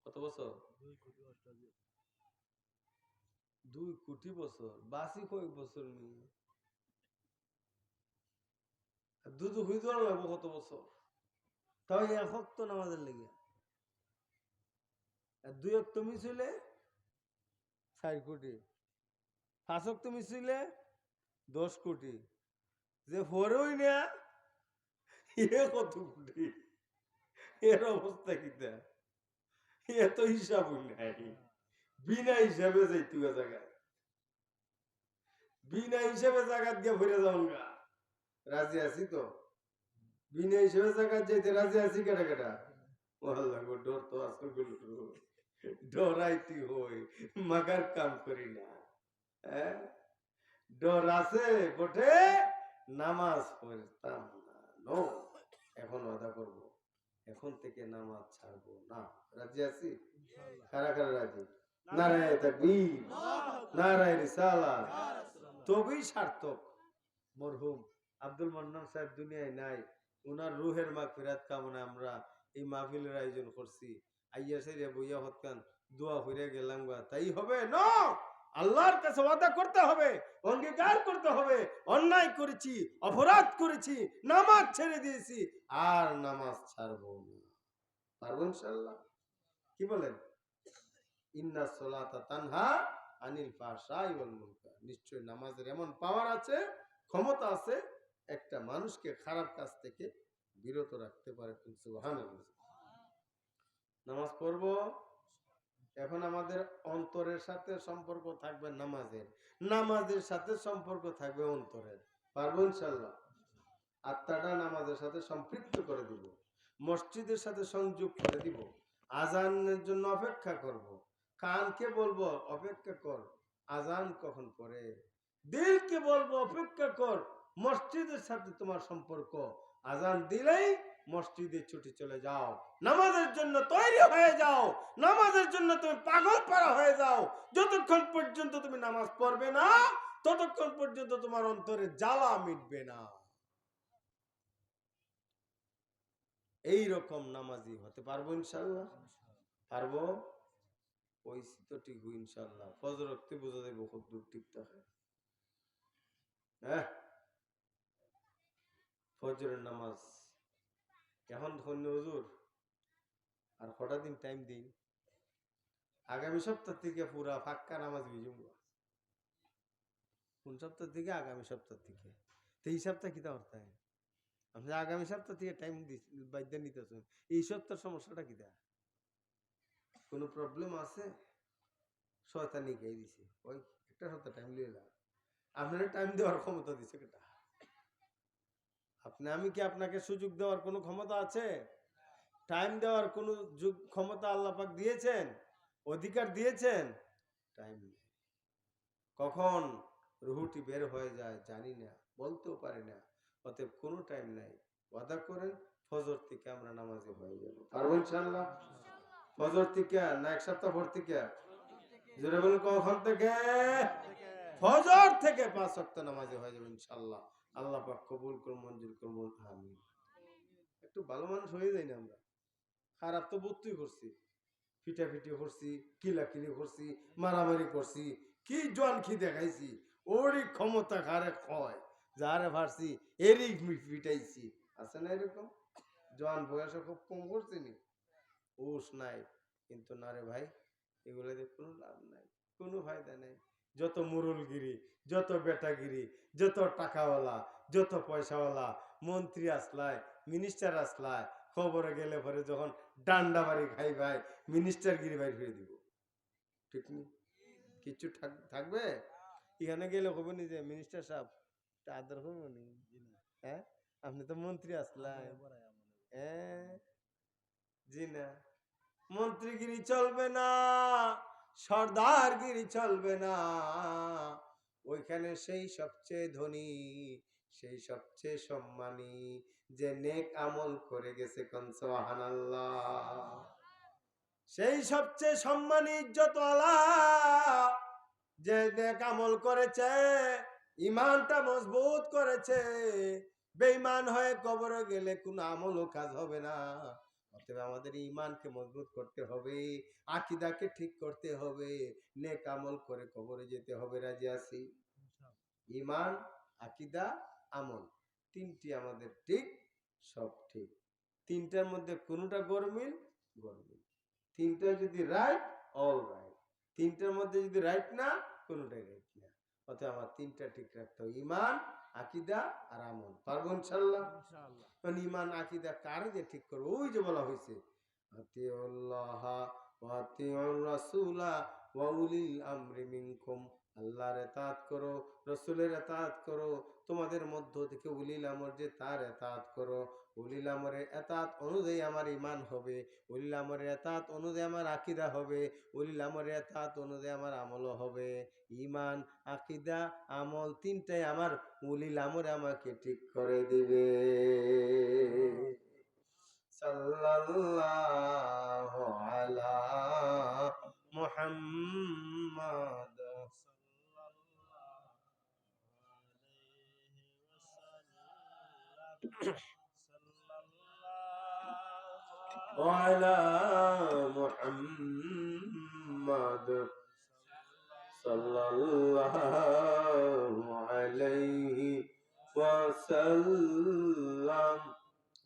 কত বছর? 2,00,00,000 বছর। বাসি কয়েক বছর নিয়ে দুজক হইতে লাগবো কত বছর? তাই এক ওয়াক্ত নামাজের লেগে, আর 2 ওয়াক্ত মিস হইলে 4 কোটি, 5 ওয়াক্ত মিস হইলে 10 কোটি, যে হরই না এ কত কোটি, এর অবস্থা কিতা? এত হিসাব নাই, বিনা হিসাবে যাইতে জায়গা, বিনা হিসাবে জায়গা দিয়ে ভরে যাও গা। রাজি আছি তো? বিনা হিসাবে জায়গা যাইতে রাজি আছি কেটা কেটা? আল্লাহ গো, ডর তো আসল, ডরাইতে হই, মাগার কাম করি না। হ্যাঁ, ডর আছে বটে, নামাজ পড়তাম না, নো, এখনো এখন থেকে নামাজ ছাড়বো না। রাজি আছি? কারা কারা রাজি? নারায়ে তাকবীর, নারায়ে রিসালাত। তবেই সার্থক। মরহুম আব্দুল মান্নান সাহেব দুনিয়ায় নাই, উনার রুহের মাগফিরাত কামনায় আমরা এই মাহফিলের আয়োজন করছি। আইয়া সাইরা বইয়া হতকান দোয়া হইরা গেলাম গা, তাই হবে না। আল্লাহর কাছে ওয়াদা করতে হবে, অঙ্গীকার করতে হবে, অন্যায় করেছি, অপরাধ করেছি, নামাজ ছেড়ে দিয়েছি, আর নামাজ ছাড়বো না। পারবো ইনশাআল্লাহ? কি বলেন? ইন্না সলাতা তানহা আনিল ফাহশাই ওয়াল মুনকার। নিশ্চয় নামাজের এমন পাওয়ার আছে, ক্ষমতা আছে, একটা মানুষকে খারাপ কাজ থেকে বিরত রাখতে পারে। সুবহানাল্লাহ। নামাজ পড়ব। এখন আমাদের অন্তরের সাথে সম্পর্ক থাকবে নামাজের, নামাজের সাথে সম্পর্ক থাকবে অন্তরের। পারবো ইনশাআল্লাহ? আত্মাটা নামাজের সাথে সম্পৃক্ত করে দিব, মসজিদের সাথে সংযোগ করে দিব, আজানের জন্য অপেক্ষা করব। কানকে বলবো অপেক্ষা কর, আজান কখন পড়ে। দিলকে বলবো অপেক্ষা কর, মসজিদের সাথে তোমার সম্পর্ক, আজান দিলেই মসজিদে ছুটে চলে যাও, নামাজের জন্য তৈরি হয়ে যাও, নামাজের জন্য তুমি পাগল পারা হয়ে যাও। যতক্ষণ পর্যন্ত তুমি নামাজ পড়বে না, ততক্ষণ পর্যন্ত তোমার অন্তরে জ্বালা মিটবে না। এই রকম নামাজি হতে পারবো ইনশাআল্লাহ? পারবো? পরিস্থিতি তো ঠিক ইনশাআল্লাহ। ফজর রক্তে বোঝা যাবে খুব দূর টিপটা। হ্যাঁ, ফজরের নামাজ এখন ধন্য হুজুর আর কটা দিন টাইম দিন, আগামী সপ্তাহ থেকে পুরা ফাক্কা নামাজ বিজুম। কোন সপ্তাহ থেকে? আগামী সপ্তাহ থেকে। তো এই সপ্তাহ কিতা করতে হয়? আপনি আগামী সপ্তাহ থেকে টাইম বাধ্য নিতেছেন, এই সপ্তাহের সমস্যাটা কিতা? কোনো প্রবলেম আছে? শয়তানি গাই দিছে, ওই একটা সপ্তাহ টাইম লিয়ে না। আপনার টাইম দেওয়ার ক্ষমতা দিছে কেটা? আমি কি আপনাকে সুযোগ দেওয়ার কোনো ক্ষমতা আছে? টাইম দেওয়ার কোনো ক্ষমতা আল্লাহ পাক দিয়েছেন? অধিকার দিয়েছেন? টাইম নেই। কখন রুহুটি বের হয়ে যায় জানি না, বলতেও পারি না। অতএব কোনো টাইম নাই। ওয়াদা করেন ফজর থেকে আমরা নামাজে হয়ে যাব। পারবো ইনশাআল্লাহ? ফজর থেকে না এক সপ্তাহ পর থেকে? জোরে বলুন কখন থেকে? ফজর থেকে 5 ওয়াক্ত নামাজে হয়ে যাবে ইনশাআল্লাহ। আল্লাহ পাক কবুল করুন, মঞ্জুর করুন। আমিন। একটু ভালো মানুষ হয়ে যাই না আমরা? খারাপ তো বত্তুই করছি, ফিটাফিটি করছি, কিলাকিলি করছি, মারামারি করছি, কি জন কি দেখাইছি, ওরই ক্ষমতা ঘাড়ে খয়, যারে ভারছি এরই ফিটাইছি। আছে না এরকম? জন বয়সে খুব কম করছি নি, হুশ নাই। কিন্তু না রে ভাই, এগুলোতে কোনো লাভ নাই, কোনো ফায়দা নেই। যত মুরুলগিরি, যত বেটাগিরি, যত টাকাওয়ালা, যত পয়সাওয়ালা মন্ত্রী আসলায়, মিনিস্টার আসলায়, খবরে গেলে পরে যখন ডান্ডা বাড়ি খাই ভাই, মিনিস্টার গিরি বাড়ি ফিরে দিব। ঠিক নেই? কিছু থাকবে? এখানে গেলে হবে নি যে মিনিস্টার সাহেব আদর হবো নি? হ্যাঁ, আপনি তো মন্ত্রী আসলায়। হ্যাঁ, জি না, মন্ত্রীগিরি চলবে না, সর্দারগিরি চলবে না। ওইখানে সেই সবচেয়ে ধনী, সেই সবচেয়ে সম্মানী, যে নেক আমল করে গেছে, কোন সুবহানাল্লাহ। সেই সবচেয়ে সম্মানী ইজ্জতওয়ালা, যে নেক আমল করেছে, ইমানটা মজবুত করেছে, বেঈমান হয়ে কবরে গেলে কোনো আমলও কাজ হবে না। অতএব আমাদের ইমানকে মজবুত করতে হবে, আকীদাকে ঠিক করতে হবে, নেক আমল করে কবরে যেতে হবে। রাজি আছি? ইমান, আকীদা, আমল, তিনটি আমাদের ঠিক, সব ঠিক। তিনটার মধ্যে কোনটা গরমিল? গরমিল। তিনটা যদি রাইট, অল রাইট। তিনটার মধ্যে যদি রাইট না, কোনটাই রাইট না। অতএব আমার তিনটা ঠিক রাখতে হবে, ইমান, আকীদা আর আমল। পারবো ইনশাআল্লাহ? ইমান আকীদা কারে যে ঠিক করবো? ওই যে বলা হয়েছে আতিউল্লাহ ওয়া আতিউর রাসূলা ওয়া উলিল আমরি মিনকুম। আল্লাহর ইতাআত করো, রাসূলের ইতাআত করো, তোমাদের মধ্য থেকে উলিল আমর যে তার ইতাআত করো। উলিল আমরের ইতাআত অনুযায়ী আমার ঈমান হবে, উলিল আমরের ইতাআত অনুযায়ী আমার আকীদা হবে, উলিল আমরের ইতাআত অনুযায়ী আমার আমলও হবে। ঈমান, আকীদা, আমল তিনটাই আমার উলিল আমর আমাকে ঠিক করে দিবে। সাল্লাল্লাহু وعلى محمد صلى الله عليه وسلم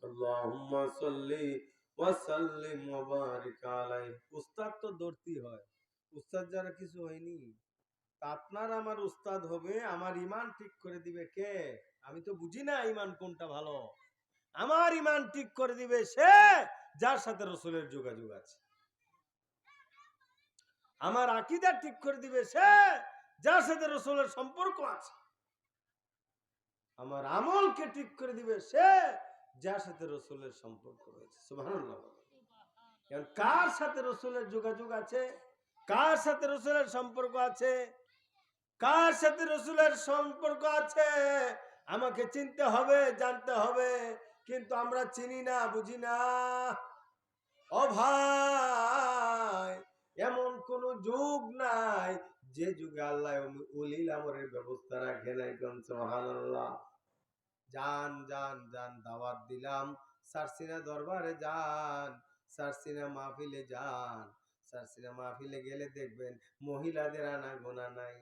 اللهم صل وسلم وبارك عليه উস্তাদ তো ধরতেই হয় উস্তাদ যারা কিছু হয়নি আপনার আমার উস্তাদ হবে আমার ঈমান ঠিক করে দিবে কে আমি তো বুঝি না ঈমান কোনটা ভালো আমার ঈমান ঠিক করে দিবে সে যার সাথে রাসূলের যোগাযোগ আছে আমার আকীদা ঠিক করে দিবে সে যার সাথে রাসূলের সম্পর্ক আছে আমার আমলকে ঠিক করে দিবে সে যার সাথে রাসূলের সম্পর্ক রয়েছে সুবহানাল্লাহ এখন কার সাথে রাসূলের যোগাযোগ আছে কার সাথে রাসূলের সম্পর্ক আছে কার সাথে রাসূলের সম্পর্ক আছে আমাকে চিনতে হবে জানতে হবে কিন্তু আমরা চিনি না বুঝি না ও ভাই এমন কোন যুগ নাই যে যুগে আল্লাহ উলিল আমরের ব্যবস্থা রাখে নাই কোন সুবহানাল্লাহ জান জান জান দাওয়াত দিলাম সারসিনা দরবারে যান সারসিনা মাহফিলে যান সারসিনা মাহফিলে গেলে দেখবেন মহিলাদের আনা গোনা নাই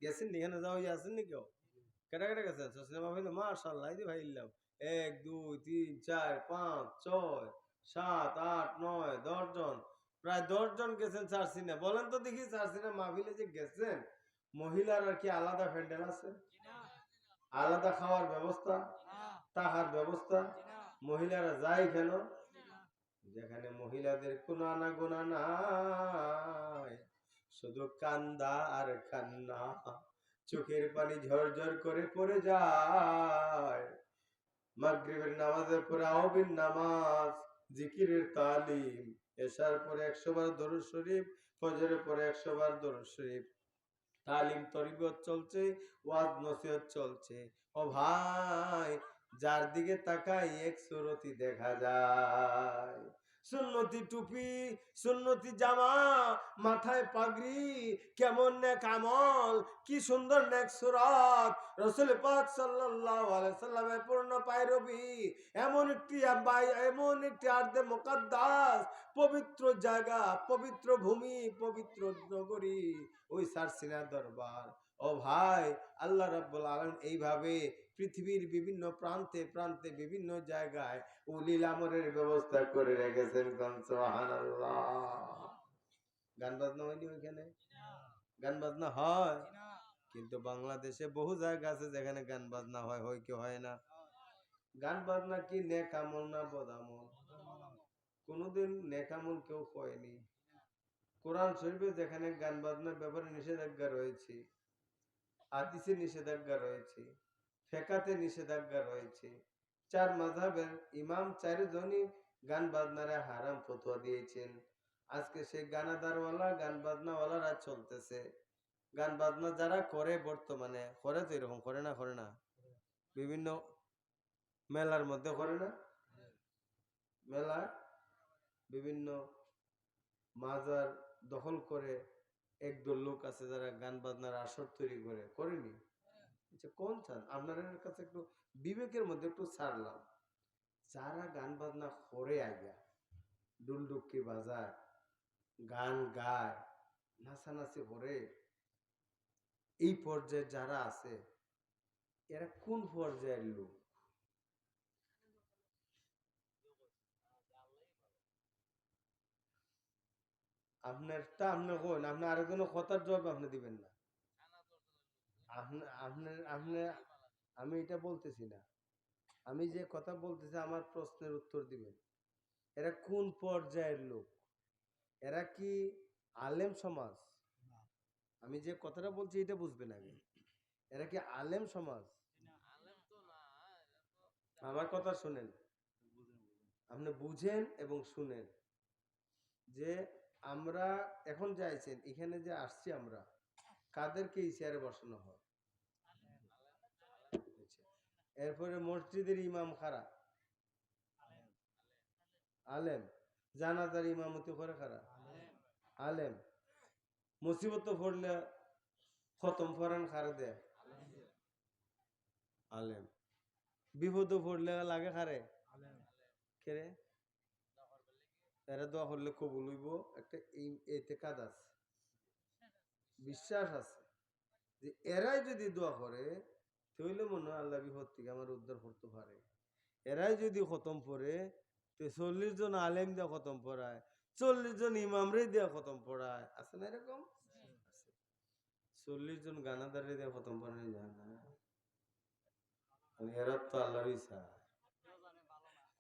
গেছেন নি এখানে যাওয়া আছেন নি কেউ কেটা কেটা গেছেন সারসিনা মাহফিলে মাশাআল্লাহ এই যে ভাই ইল্লাম 1 2 3 4 5 6 7 8 9 10 জন প্রায় 10 জন গেছেন সারসিনা বলেন তো দেখি সারসিনা মাহফিলে যে গেছেন মহিলারা কি আলাদা প্যান্ডেল আছে আলাদা খাওয়ার ব্যবস্থা তাহার ব্যবস্থা মহিলারা যায় কেন যেখানে মহিলাদের কোনো আনাগোনা নাই শুধু কান্দা আর কান্না চোখের পানি ঝরঝর করে পড়ে যায় মাগরিবের নামাজের পরে আওবিন নামাজ জিকিরের তালিম এশার পরে 100 বার দরুদ শরীফ ফজরের পরে 100 বার দরুদ শরীফ তালিম তরবিয়ত চলছে ওয়াজ নসিহত চলছে ও ভাই যার দিকে তাকাই এক সুরতি দেখা যায় সুন্নতি টুপি সুন্নতি জামা মাথায় পাগড়ি কেমন নেক আমল কি সুন্দর নেক সুরাত রাসূল পাক সাল্লাল্লাহু আলাইহি সাল্লামের পূর্ণ পায়রবি এমন একটি আরদে মুকদ্দাস পবিত্র জায়গা পবিত্র ভূমি পবিত্র নগরী ওই সারসিনা দরবার ও ভাই আল্লাহ রাব্বুল আলামিন এইভাবে পৃথিবীর বিভিন্ন প্রান্তে প্রান্তে বিভিন্ন জায়গায় উলিল আমরের ব্যবস্থা করে রেখেছেন সুবহানাল্লাহ গান বাজনা হয়নি ওইখানে গান বাজনা হয় কিন্তু বাংলাদেশে বহু জায়গা আছে যেখানে গান বাজনা হয় কি হয় না গান বাজনা কি নেক আমল না বদ আমল কোনোদিন নেক আমল কেউ কয়নি কোরআন শরীফে যেখানে গান বাজনার ব্যাপারে নিষেধাজ্ঞা রয়েছে হাদিসে নিষেধাজ্ঞা রয়েছে ফিকহে নিষেধাজ্ঞা রয়েছে চার মাযহাবের ইমাম চারজনই গান বাজনারে হারাম ফতোয়া দিয়েছেন আজকে সেই গানাদারওয়ালা গান বাজনাওয়ালারা চলতেছে গান বাজনা যারা করে বর্তমানে করে তো এরকম করে না বিভিন্ন মেলার মধ্যে করে না মেলা বিভিন্ন মাজার দখল করে একদল লোক আছে যারা গান বাজনার আসর তৈরি করে করেনি আচ্ছা কোন চান আপনাদের কাছে একটু বিবেকের মধ্যে একটু ছাড়লাম যারা গান বাজনা করে আইয়া ডুলডুকি বাজায় গান গায় নাচানাচি করে এই পর্যায়ে যারা আছে এরা কোন পর্যায়ের লোক আপনারটা আপনি কোন আপনি আরেকজনের কথার জবাব আপনি দিবেন না আমি এটা বলতেছি না আমি যে কথা বলতেছি আমার প্রশ্নের উত্তর দিবেন এরা কোন পর্যায়ের লোক এরা কি আলেম সমাজ আমি যে কথাটা বলছি এটা বুঝবেন আগে এরা কি আলেম সমাজ আমার কথা শুনেন আপনি বুঝেন এবং শুনেন যে আমরা এখন যাইছেন এখানে যে আসছি আমরা কাদেরকে এই চেয়ারে বসানো হয় এরপরে মসজিদের ইমাম খারা আলেম জানাজার ইমামতি করে খারা আলেম মুসিবত পড়লে খতম ফরান খারে দেয় আলেম বিপদ পড়লে লাগে খারে কেরে এরা দোয়া করলে কবুল হইব, একটা এতেকাদ আছে, বিশ্বাস আছে যে এরাই যদি দোয়া করে তাহলে মনে হয় আল্লাহ বিপদ থেকে আমার উদ্ধার করতে পারে। এরাই যদি খতম পড়ে তো 40 জন আলেম দিয়ে খতম পড়ায়, 40 জন ইমামরে দিয়ে খতম পড়ায়, আছে না এরকম? আছে। 40 জন গানাদারে দিয়ে খতম পড়ানো যায় না। এরা তো আল্লাহর ইচ্ছা।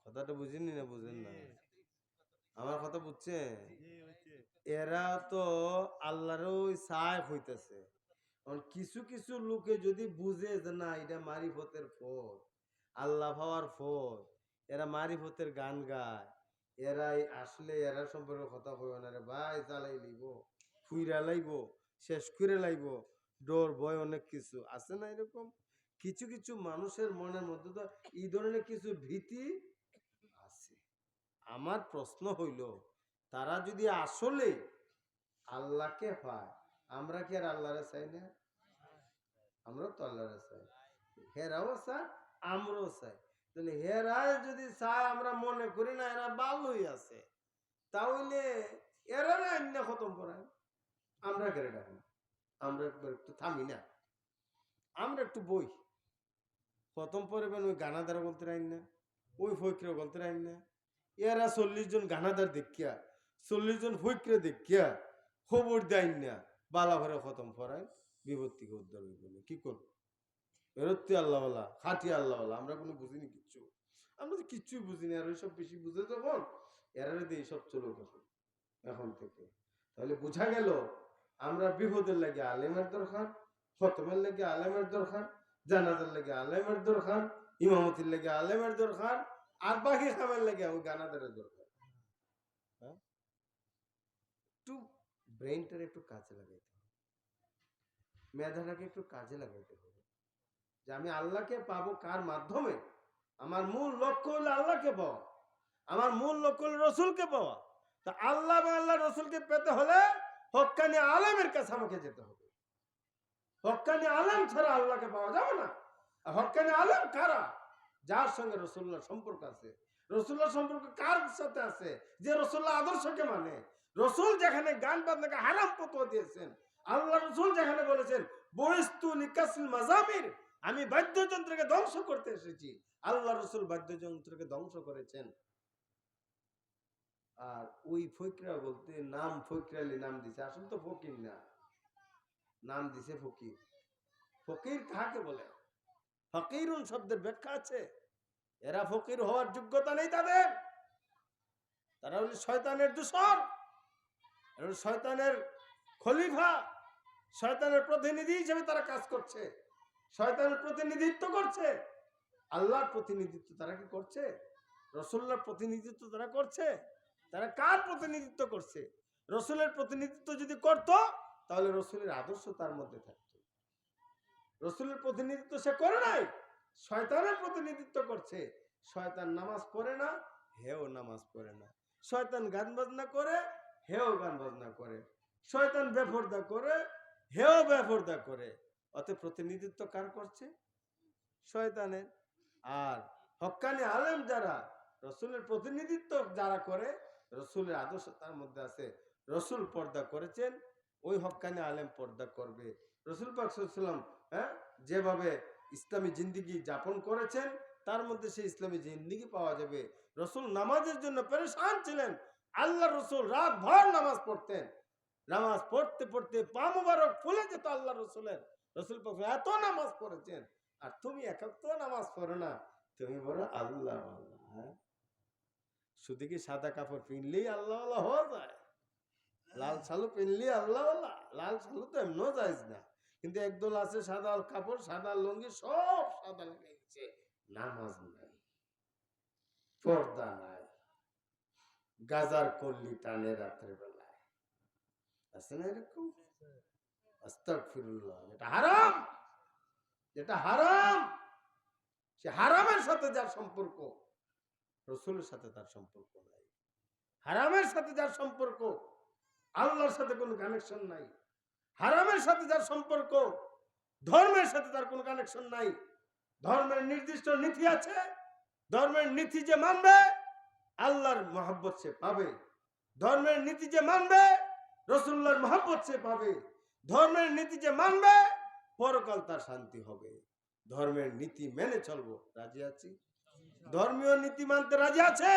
কথাটা বুঝিনি না? বুঝেন না? আমার কথা বুঝছেন? এরা তো আল্লাহরও সায় হইতেছে। কিছু কিছু লোকে যদি বুঝে যে না এটা মারিফতের ফল, আল্লাহ পাওয়ার ফল, এরা মারিফতের গান গায়, এরাই আসলে এরা সম্পর্কে কথা কইব না রে ভাই, জ্বালাই লইব, ফুইরা লাইব, শেষ করে লাইব, ডর ভয় অনেক কিছু আছে না এরকম? কিছু কিছু মানুষের মনের মধ্যে তো এই ধরনের কিছু ভীতি আছে। আমার প্রশ্ন হইল, তারা যদি আসলে আল্লাহকে পায়, আমরা কি আর আল্লাহরে চাই না? আমরা তো আল্লাহরে চাই, হেরাও চায়, আমরাও চাই। তাহলে হেরাই যদি চায়, আমরা মনে করি না এরা ভালোই আছে, তাহলে এরা না খতম করায়, আমরা কেড়ে ডাকি, আমরা একটু থামি না, আমরা একটু বই খতম পড়বেন। ওই গানাদার বলতে রাইন না, ওই ফৈক্রে বলতে রাইন না। এরা 40 জন গানাদার দেখিয়া, 40 জন ফৈক্রে দেখিয়া খবর দেয় না, বালা ভরে খতম পড়ায়, বিপদ থেকে উদ্ধার হইব না। কি করবো? বেরোতে আল্লাহওয়ালা, খাটি আল্লাহওয়ালা, আমরা কোনো বুঝিনি কিচ্ছু, আমরা তো কিচ্ছুই বুঝিনি। আর ওইসব বেশি বুঝে যখন এরারে দিয়ে সব চলে তখন এখন থেকে। তাহলে বোঝা গেল আমরা বিপদের লাগে আলেমের দরকার, খতমের লাগে আলেমের দরকার, জানাজার লাগে আলেমের দরকার, ইমামতির লাগে আলেমের দরকার, আর বাকি খামের লাগে ওই গানাদারের দরকার। হ্যাঁ, একটু ব্রেনটারে একটু কাজে লাগাইতে হবে, মেধাটাকে একটু কাজে লাগাইতে হবে যে আমি আল্লাহকে পাবো কার মাধ্যমে। আমার মূল লক্ষ্য হলো আল্লাহকে পাওয়া, আমার মূল লক্ষ্য হলো রসুলকে পাওয়া। তা আল্লাহ বা আল্লাহ রসুলকে পেতে হলে হক্কানি আলেমের কাছে আমাকে যেতে হবে। হক্কানি আলেম ছাড়া আল্লাহকে পাওয়া যাবে না। আর হক্কানি আলেম কারা? যার সঙ্গে রসুল্লাহ সম্পর্ক আছে। রসুল্লাহ সম্পর্ক কার সাথে আছে? যে রসুল্লাহ আদর্শকে মানে। রসুল যেখানে গান বাজনাকে হারাম ফতোয়া দিয়েছেন, আল্লাহ রসুল যেখানে বলেছেন বইস্তু লিকাসিল মাজামির, আমি বাদ্যযন্ত্রকে ধ্বংস করতে এসেছি, আল্লাহ রসুল বাদ্যযন্ত্রকে ধ্বংস করেছেন। আর ওই ফকিরা বলতে নাম ফকিরালি নাম দিছে, আসলে তো ফকির না, নাম দিছে ফকির। ফকির কাকে বলে? ফকিরুন শব্দের ব্যাখ্যা আছে, এরা ফকির হওয়ার যোগ্যতা নেই তাদের, তারা হল শয়তানের দূষর, শয়তানের খলিফা, শয়তানের প্রতিনিধি হিসেবে তারা কাজ করছে, শয়তানের প্রতিনিধিত্ব করছে। আল্লাহর প্রতিনিধিত্ব তারা কি করছে? রসুল্লাহর প্রতিনিধিত্ব তারা করছে? তারা কার প্রতিনিধিত্ব করছে? রসুলের প্রতিনিধিত্ব যদি করত তাহলে রসুলের আদর্শ তার মধ্যে থাকতো। রসুলের প্রতিনিধিত্ব সে করে নাই, শয়তানের প্রতিনিধিত্ব করছে। শয়তান নামাজ পড়ে না, হেও নামাজ পড়ে না। শয়তান গান বাজনা করে, হেও গান বাজনা করে। শয়তান বেপরদা করে, হেও বেপরদা করে। অতএব প্রতিনিধিত্ব কার করছে? শয়তানের। আর হক্কানি আলেম যারা, রসুলের প্রতিনিধিত্ব যারা করে, রসুলের আদর্শ তার মধ্যে আছে। রসুল পর্দা করেছেন, ওই হক্কানি আলেম পর্দা করবে। রসুল পাক সাল্লাল্লাহু আলাইহি ওয়াসাল্লাম যেভাবে ইসলামী জিন্দিগি যাপন করেছেন, তার মধ্যে সেই ইসলামী জিন্দিগি পাওয়া যাবে। রসুল নামাজের জন্য পেরেশান ছিলেন, আল্লাহ রসুল রাত ভর নামাজ পড়তেন। নামাজ পড়তে পড়তে পা মুবারক ফুলে যেত আল্লাহ রসুলের। রসুল পাক এত নামাজ পড়েছেন, আর তুমি একাত্ত নামাজ পড়ো না, তুমি বলো আল্লাহ আল্লাহ। শুধু কি সাদা কাপড় পিনলেই আল্লাহ আল্লাহ হওয়া যায়? লাল শালু পিনলেই আল্লাহ আল্লাহ? লাল শালু তো এমনও যায় না, কিন্তু একদল আছে সাদা কাপড়, সাদা লঙ্গি, সব সাদা লাগাইছে, নামাজ নাই, পর্দা নাই, গাজার কল্লি টানে রাত্রে বেলায়, আছে না এরকম? আস্তাগফিরুল্লাহ। এটা হারাম, যেটা হারাম, সে হারামের সাথে যার সম্পর্ক, রসুলের সাথে তার সম্পর্ক নাই। হারামের সাথে যার সম্পর্ক, আল্লাহর সাথে কোনো কানেকশন নাই। হারামের সাথে যার সম্পর্ক, ধর্মের সাথে তার কোনো কানেকশন নাই। ধর্মের নির্দিষ্ট নীতি আছে, ধর্মের নীতি যে মানবে, আল্লাহর মহব্বত সে পাবে। ধর্মের নীতি যে মানবে রাসূলুল্লাহর মহব্বত সে পাবে। ধর্মের নীতি যে মানবে পরকাল তার শান্তি হবে। ধর্মের নীতি মেনে চলবো, রাজি আছি? ধর্মীয় নীতি মানতে রাজি আছে?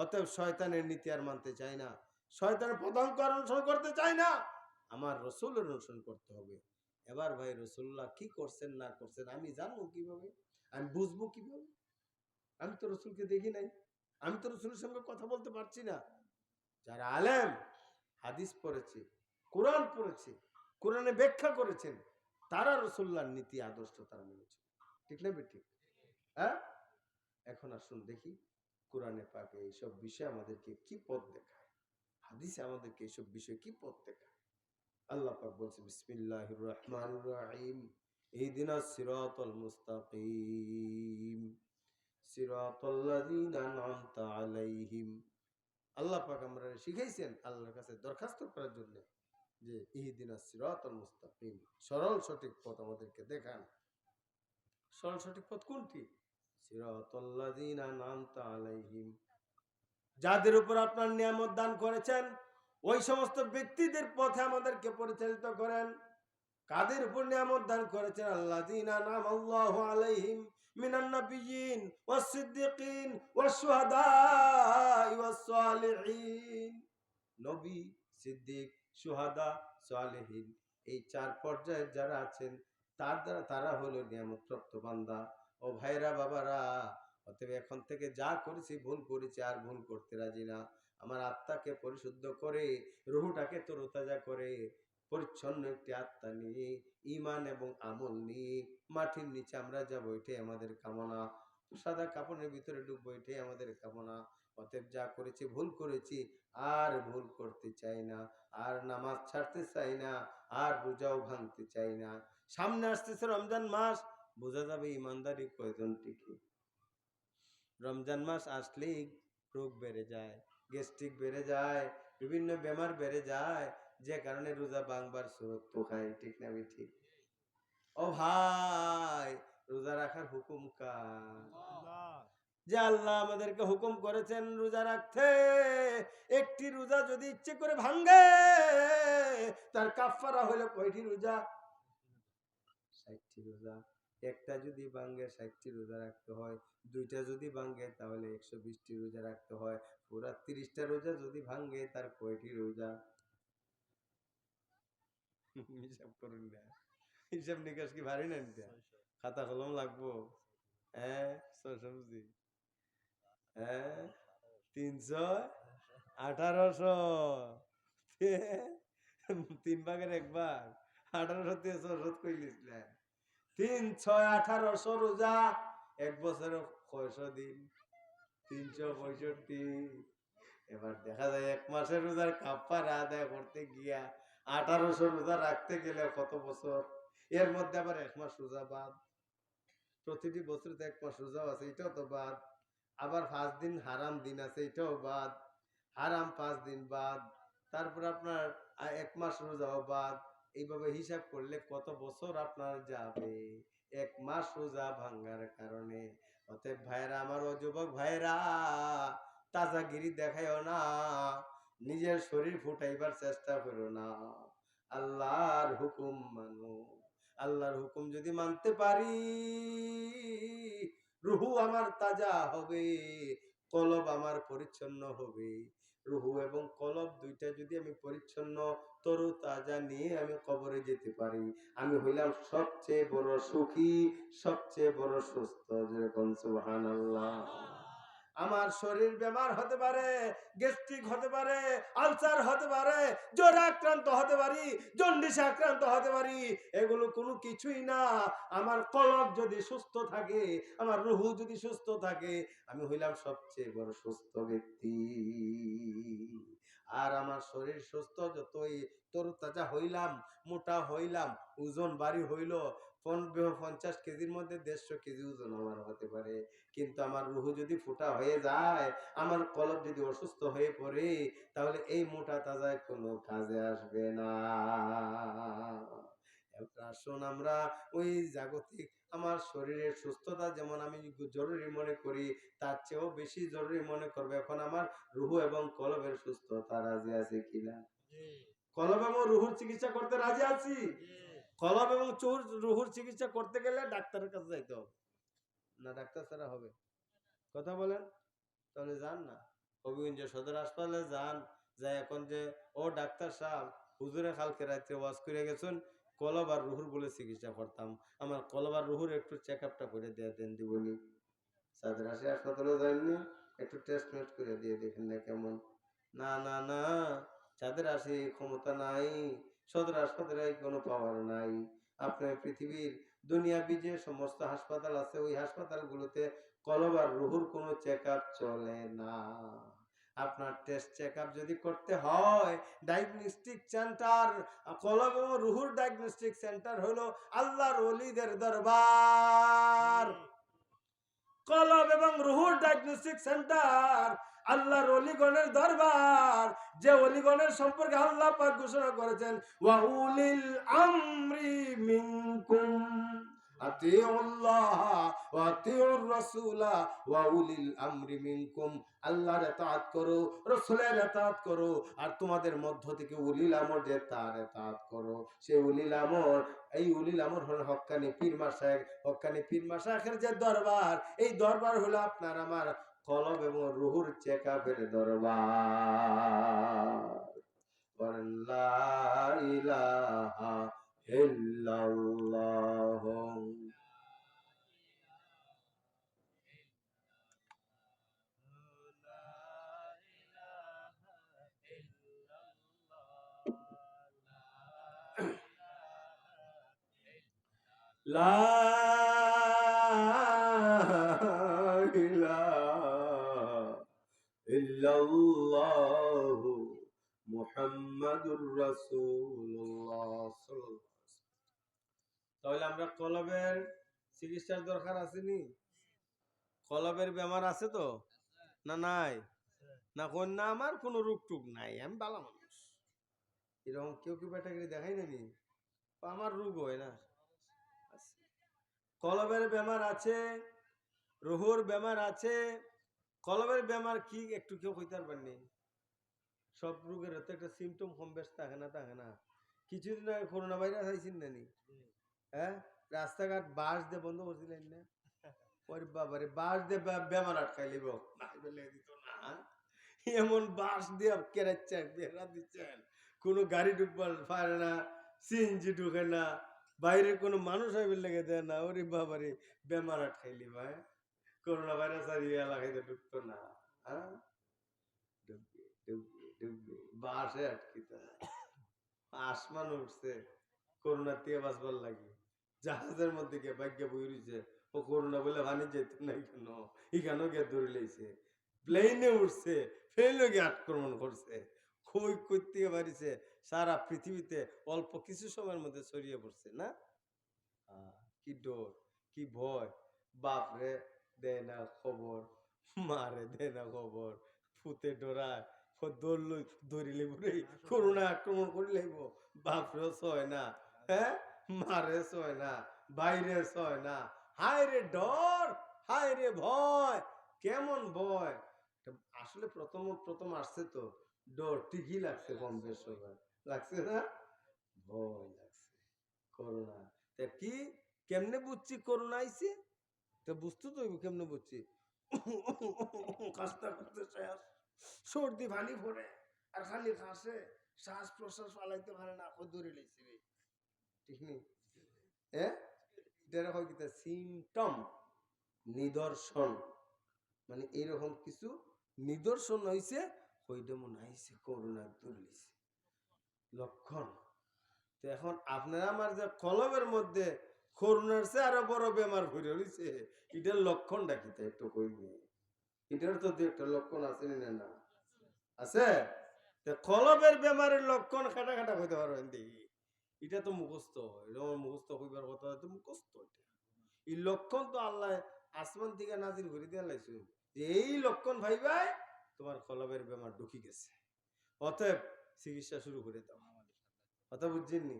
অতএব শয়তানের নীতি আর মানতে চাই না, শয়তানের পদাঙ্ক অনুসরণ করতে চাই না, আমার রসুলের অনুসরণ করতে হবে। এবার ভাই রসুল্লাহ কি করছেন না করছেন আমি জানবো কিভাবে? আমি বুঝবো কিভাবে? আমি তো রসুলকে দেখি নাই, আমি তো রসুলের সঙ্গে কথা বলতে পারছি না। যারা আলেম, হাদিস পড়েছে, কোরআন পড়েছে, কোরআনে ব্যাখ্যা করেছেন, তারা রসুল্লাহর নীতি আদর্শ তারা মেনেছে। ঠিক না ঠিক? হ্যাঁ, এখন আসুন দেখি কোরআনে পাকে এইসব বিষয় আমাদেরকে কি পথ দেখায়, হাদিসে আমাদেরকে এইসব বিষয় কি পথ দেখায়। আল্লাহ পাক বলছে বিসমিল্লাহির রহমানির রহিম, ইহদিনাস সিরাতাল মুস্তাকিম সিরাতাল্লাযীনা আন'আমতা আলাইহিম। আল্লাহ পাক আমরা শিখাইছেন আল্লাহর কাছে দরখাস্ত করার জন্য যে ইহদিনাস সিরাতাল মুস্তাকিম, সরল সঠিক পথ আমাদেরকে দেখান। সরল সঠিক পথ কোনটি? সিরাতাল্লাযীনা আন'আমতা আলাইহিম, যাদের উপর আপনার নিয়ামত দান করেছেন ওই সমস্ত ব্যক্তিদের পথে আমাদেরকে পরিচালিত করেন। কাদের উপর নিয়ামত দান করেছেন? আল্লাযীনা আন'আল্লাহু আলাইহিম মিনান নাবিয়্যিন ওয়াস সিদ্দিকিন ওয়াস শুহাদাই ওয়াস সালিহিন। নবী, সিদ্দিক, শুহাদা, সালেহীন, এই চার পর্যায়ের যারা আছেন তারা হলো নিয়ামতপ্রাপ্ত বান্দা। ও ভাইরা বাবারা, অতএব এখন থেকে যা করেছি ভুল করেছি আর ভুল করতে রাজি না। আমার আত্মাকে পরিশুদ্ধ করে, রুহটাকে তরতাজা করে, পরিচ্ছন্ন একটি আত্মা নিয়ে, ঈমান এবং আমল নিয়ে মাটির নিচে আমরা যাবো, এটাই আমাদের কামনা। সাদা কাপড়ের ভিতরে ডুববো, এটাই আমাদের কামনা। অতএব যা করেছি ভুল করেছি, আর ভুল করতে চাই না, আর নামাজ ছাড়তে চাই না, আর রোজাও ভাঙতে চাই না। সামনে আসতেছে রমজান মাস, বোঝা যাবে ইমানদারি কয়জন টিকে। রমজান মাস আসলেই রোগ বেড়ে যায়, গ্যাস্ট্রিক বেড়ে যায়, বিভিন্ন বেমার বেড়ে যায়, যে কারণে রোজা ভাঙবার সুরত পোখায়। ঠিক না ঠিক? ও ভাই, রোজা রাখার হুকুম কার? যে আল্লাহ আমাদেরকে হুকুম করেছেন রোজা রাখতে। একটি রোজা যদি ইচ্ছে করে ভাঙ্গে তার কাফারা হলো কয়টি রোজা? 60টি রোজা। একটা যদি ভাঙ্গে 60টি রোজা রাখতে হয়, দুইটা যদি ভাঙ্গে তাহলে 120টি রোজা রাখতে হয়। পুরা 30টা রোজা যদি ভাঙ্গে তার কয়টি রোজা? হিসাব করুন না, হিসাব নিকাশ কি ভারী না? খাতা কলম লাগবো? হ্যাঁ, বুঝি। হ্যাঁ, 300, 1800, 3 ভাগের 1 ভাগ, 1800 দিয়ে 600 কইলিছিলেন। 3, 6, 1800 রোজা, এক বছরে কয়শো দিন? 365। এবার দেখা যায় 1 মাসের রোজার কাফারা আদায় করতে গিয়া 1800 রোজা রাখতে গেলে কত বছর? এর মধ্যে আবার 1 মাস রোজা বাদ, প্রতিটি বছরে তো 1 মাস রোজাও আছে, এটাও তো বাদ। আবার 5 দিন হারাম দিন আছে, এটাও বাদ। হারাম 5 দিন বাদ, তারপর আপনার 1 মাস রোজাও বাদ। এইভাবে হিসাব করলে কত বছর আপনার যাবে 1 মাস রোজা ভাঙ্গার কারণে। অতএব ভাইরা আমার, ও যুবক ভাইরা, তাজাগিরি দেখাইও না, নিজের শরীর ফুটাইবার চেষ্টা করো না, আল্লাহর হুকুম মানো। আল্লাহর হুকুম যদি মানতে পারি, রুহু আমার তাজা হবে, কলব আমার পরিচ্ছন্ন হবে। রুহু এবং কলব দুইটা যদি আমি পরিচ্ছন্ন তরু তাজা নিয়ে আমি কবরে যেতে পারি, আমি হইলাম সবচেয়ে বড় সুখী, সবচেয়ে বড় সুস্থ। যেরকম সুবহানাল্লাহ। আমার শরীর বেমার হতে পারে, গ্যাস্ট্রিক হতে পারে, আলসার হতে পারে, জ্বরে আক্রান্ত হতে পারি, জন্ডিসে আক্রান্ত হতে পারি, এগুলো কোনো কিছুই না। আমার কলব যদি সুস্থ থাকে, আমার রুহু যদি সুস্থ থাকে, আমি হইলাম সবচেয়ে বড় সুস্থ ব্যক্তি। আর আমার শরীর সুস্থ, যতই তরুতাজা হইলাম, মোটা হইলাম, ওজন বাড়ি হইল, 50 কেজির মধ্যে 150 কেজি ওজন আমার হতে পারে, কিন্তু আমার রুহু যদি ফুটা হয়ে যায়, আমার কলব যদি অসুস্থ হয়ে পড়ে, তাহলে এই মোটা তাজায় কোনো কাজে আসবে না। এবার আসুন আমরা ওই জাগতিক আমার শরীরের সুস্থতা যেমন আমি জরুরি মনে করি, তার চেয়েও বেশি জরুরি মনে করবে এখন আমার রুহু এবং কলবের সুস্থতা। রাজি আছে কিনা? কলব এবং রুহুর চিকিৎসা করতে রাজি আছি। কলব এবং রুহুর চিকিৎসা করতে গেলে ডাক্তারের কাছে যাইতে হবে না, ডাক্তার ছাড়া হবে? কথা বলেন। তাহলে যান না, হবিগঞ্জ সদর হাসপাতালে যান, যাই এখন যে ও ডাক্তার সাহেব হুজুরে কালকে রাত্রে ওয়াজ করে গেছেন কলব আর রুহুর বলে চিকিৎসা করতাম, আমার কলব আর রুহুর একটু চেক আপটা করে দিয়ে দেন দিবনি। সদর হাসপাতালে যাননি, একটু টেস্ট মেস্ট করে দিয়ে দেখেন না কেমন। না না না, যাদের আসে ক্ষমতা নাই, সদর হাসপাতালে কোনো পাওয়ার নাই। আপনার পৃথিবীর দুনিয়াবি যে সমস্ত হাসপাতাল আছে ওই হাসপাতালগুলোতে কলব আর রুহুর কোনো চেক আপ চলে না। আপনার টেস্ট চেক আপ যদি করতে হয় ডায়াগনস্টিক সেন্টার, কলব এবং রুহুর ডায়াগনস্টিক সেন্টার হলো আল্লাহর ওলিদের দরবার। কলব এবং রুহুর ডায়াগনস্টিক সেন্টার আল্লাহর ওলিগণের দরবার, যে ওলিগণের সম্পর্কে আল্লাহ পাক ঘোষণা করেছেন ওয়া উলিল আমরি মিনকুম আতিউল্লাহ ওয়া আতিউর রাসূলা ওয়া উলিল আমরি মিনকুম। আল্লাহর ইতাআত করো, রাসূলের ইতাআত করো, আর তোমাদের মধ্য থেকে উলিল আমর যে তার ইতাআত করো। সে উলিল আমর, এই উলিল আমর হল হক্কানি পীর মাশায়েখ। হক্কানি পীর মাশায়েখের যে দরবার, এই দরবার হলো আপনার আমার কলব এবং রুহুর চেকআপের দরবার। বলেন লা ইলাহা ইল্লাল্লাহ। লা ইলাহা ইল্লাল্লাহু মুহাম্মাদুর রাসূলুল্লাহ। তাহলে আমরা কলবের চিকিৎসার দরকার আসেনি? কলবের বেমার আছে তো না নাই? না কোন না আমার কোনো রোগ টুক নাই, আমি ভালো মানুষ। এরকম কেউ কেউ ব্যাটাগিরি দেখাই নানি আমার রোগ হয় না। কলবের বেমার আছে, রুহুর বেমার আছে। কলবের বেমার কি একটু কেউ কইতে পারবেন? সব রোগের তো একটা সিমটম কম বেশ থাকে না, থাকে না? কিছুদিন আগে করোনা ভাইরাস আইসিন নানি? হ্যাঁ, রাস্তাঘাট বাস দিয়ে বন্ধ করছিলেন না? ওরে বাবারে, বাস দিয়ে বেমার আটকাই লিব দিত না। এমন বাস দিয়ে কেরাচ্ছেন, বেড়া দিচ্ছেন, কোনো গাড়ি ঢুকবার পারে না, সিএনজি ঢুকে না, বাইরে কোনো মানুষ আইবে লেগে দেয় না। ওরে বাবারে, বেমার আটকাই লিব। হ্যাঁ, করোনা ভাইরাস আর এই এলাকায় ঢুকতো না। হ্যাঁ, ঢুকবে ঢুকবে ঢুকবে, বাসে আটকিত আসমান উঠছে করোনা দিয়ে বাঁচবার লাগে, জাহাজের মধ্যে গিয়ে ভাগ্য বই রয়েছে ও করোনা বলে ভানি যেত না, কেন এখানেও গিয়ে ধরে লেছে, প্লেনে উঠছে, প্লেনে গিয়ে আক্রমণ করছে, কই কই থেকে বাড়িছে, সারা পৃথিবীতে অল্প কিছু সময়ের মধ্যে ছড়িয়ে পড়ছে না? কি ডর, কি ভয়, বাপরে দেয় না খবর, মারে দেয় না খবর, ফুতে ডরায় ধরল, ধরিলে বুড়ি করোনা আক্রমণ করে লাইব, বাপরেও সয় না, হ্যাঁ, মারে সয় না, বাইরে সয় না। হায় রে ডর, হায় রে ভয়, কেমন ভয়! আসলে প্রথম প্রথম আসছে তো ডর ঠিকই লাগছে, কম বেশ সবার লাগছে না? ভয় লাগছে করোনা। তা কি কেমনে বুঝছি করোনা আইছে? তা বুঝতে তো হইব কেমনে বুঝছি। কাশতে কাশতে শেষ, সর্দি ভালি পড়ে আর খালি কাশে, শ্বাস প্রশ্বাস ফালাইতে পারে না, ধরে লেছে। ঠিক নেই? হ্যাঁ, এটা হয় কি সিমটম, নিদর্শন, মানে এইরকম কিছু নিদর্শন হয়েছে, ওইটা মনে হয়েছে করোনা ধরলিছে লক্ষণ। তো এখন আপনারা আমার যে কলবের মধ্যে করোনার চেয়ে আরো বড় বেমার ঘুরে রয়েছে, এটার লক্ষণটা কি তাই একটু কইবে? এটার তো একটা লক্ষণ আছে না? না আছে? কলবের বেমারের লক্ষণ খাটা খাটা কইতে পারবেন দেখি? এটা তো মুখস্থ, এটা মুখস্থ কইবার কথা, তো মুখস্থ। এই লক্ষণ তো আল্লাহ আসমান থেকে নাজির করে দিয়ে লাইছে যে এই লক্ষণ ভাই ভাই তোমার কলবের বেমার ঢুকি গেছে, অতএব চিকিৎসা শুরু করে দাও। কথা বুঝছেননি?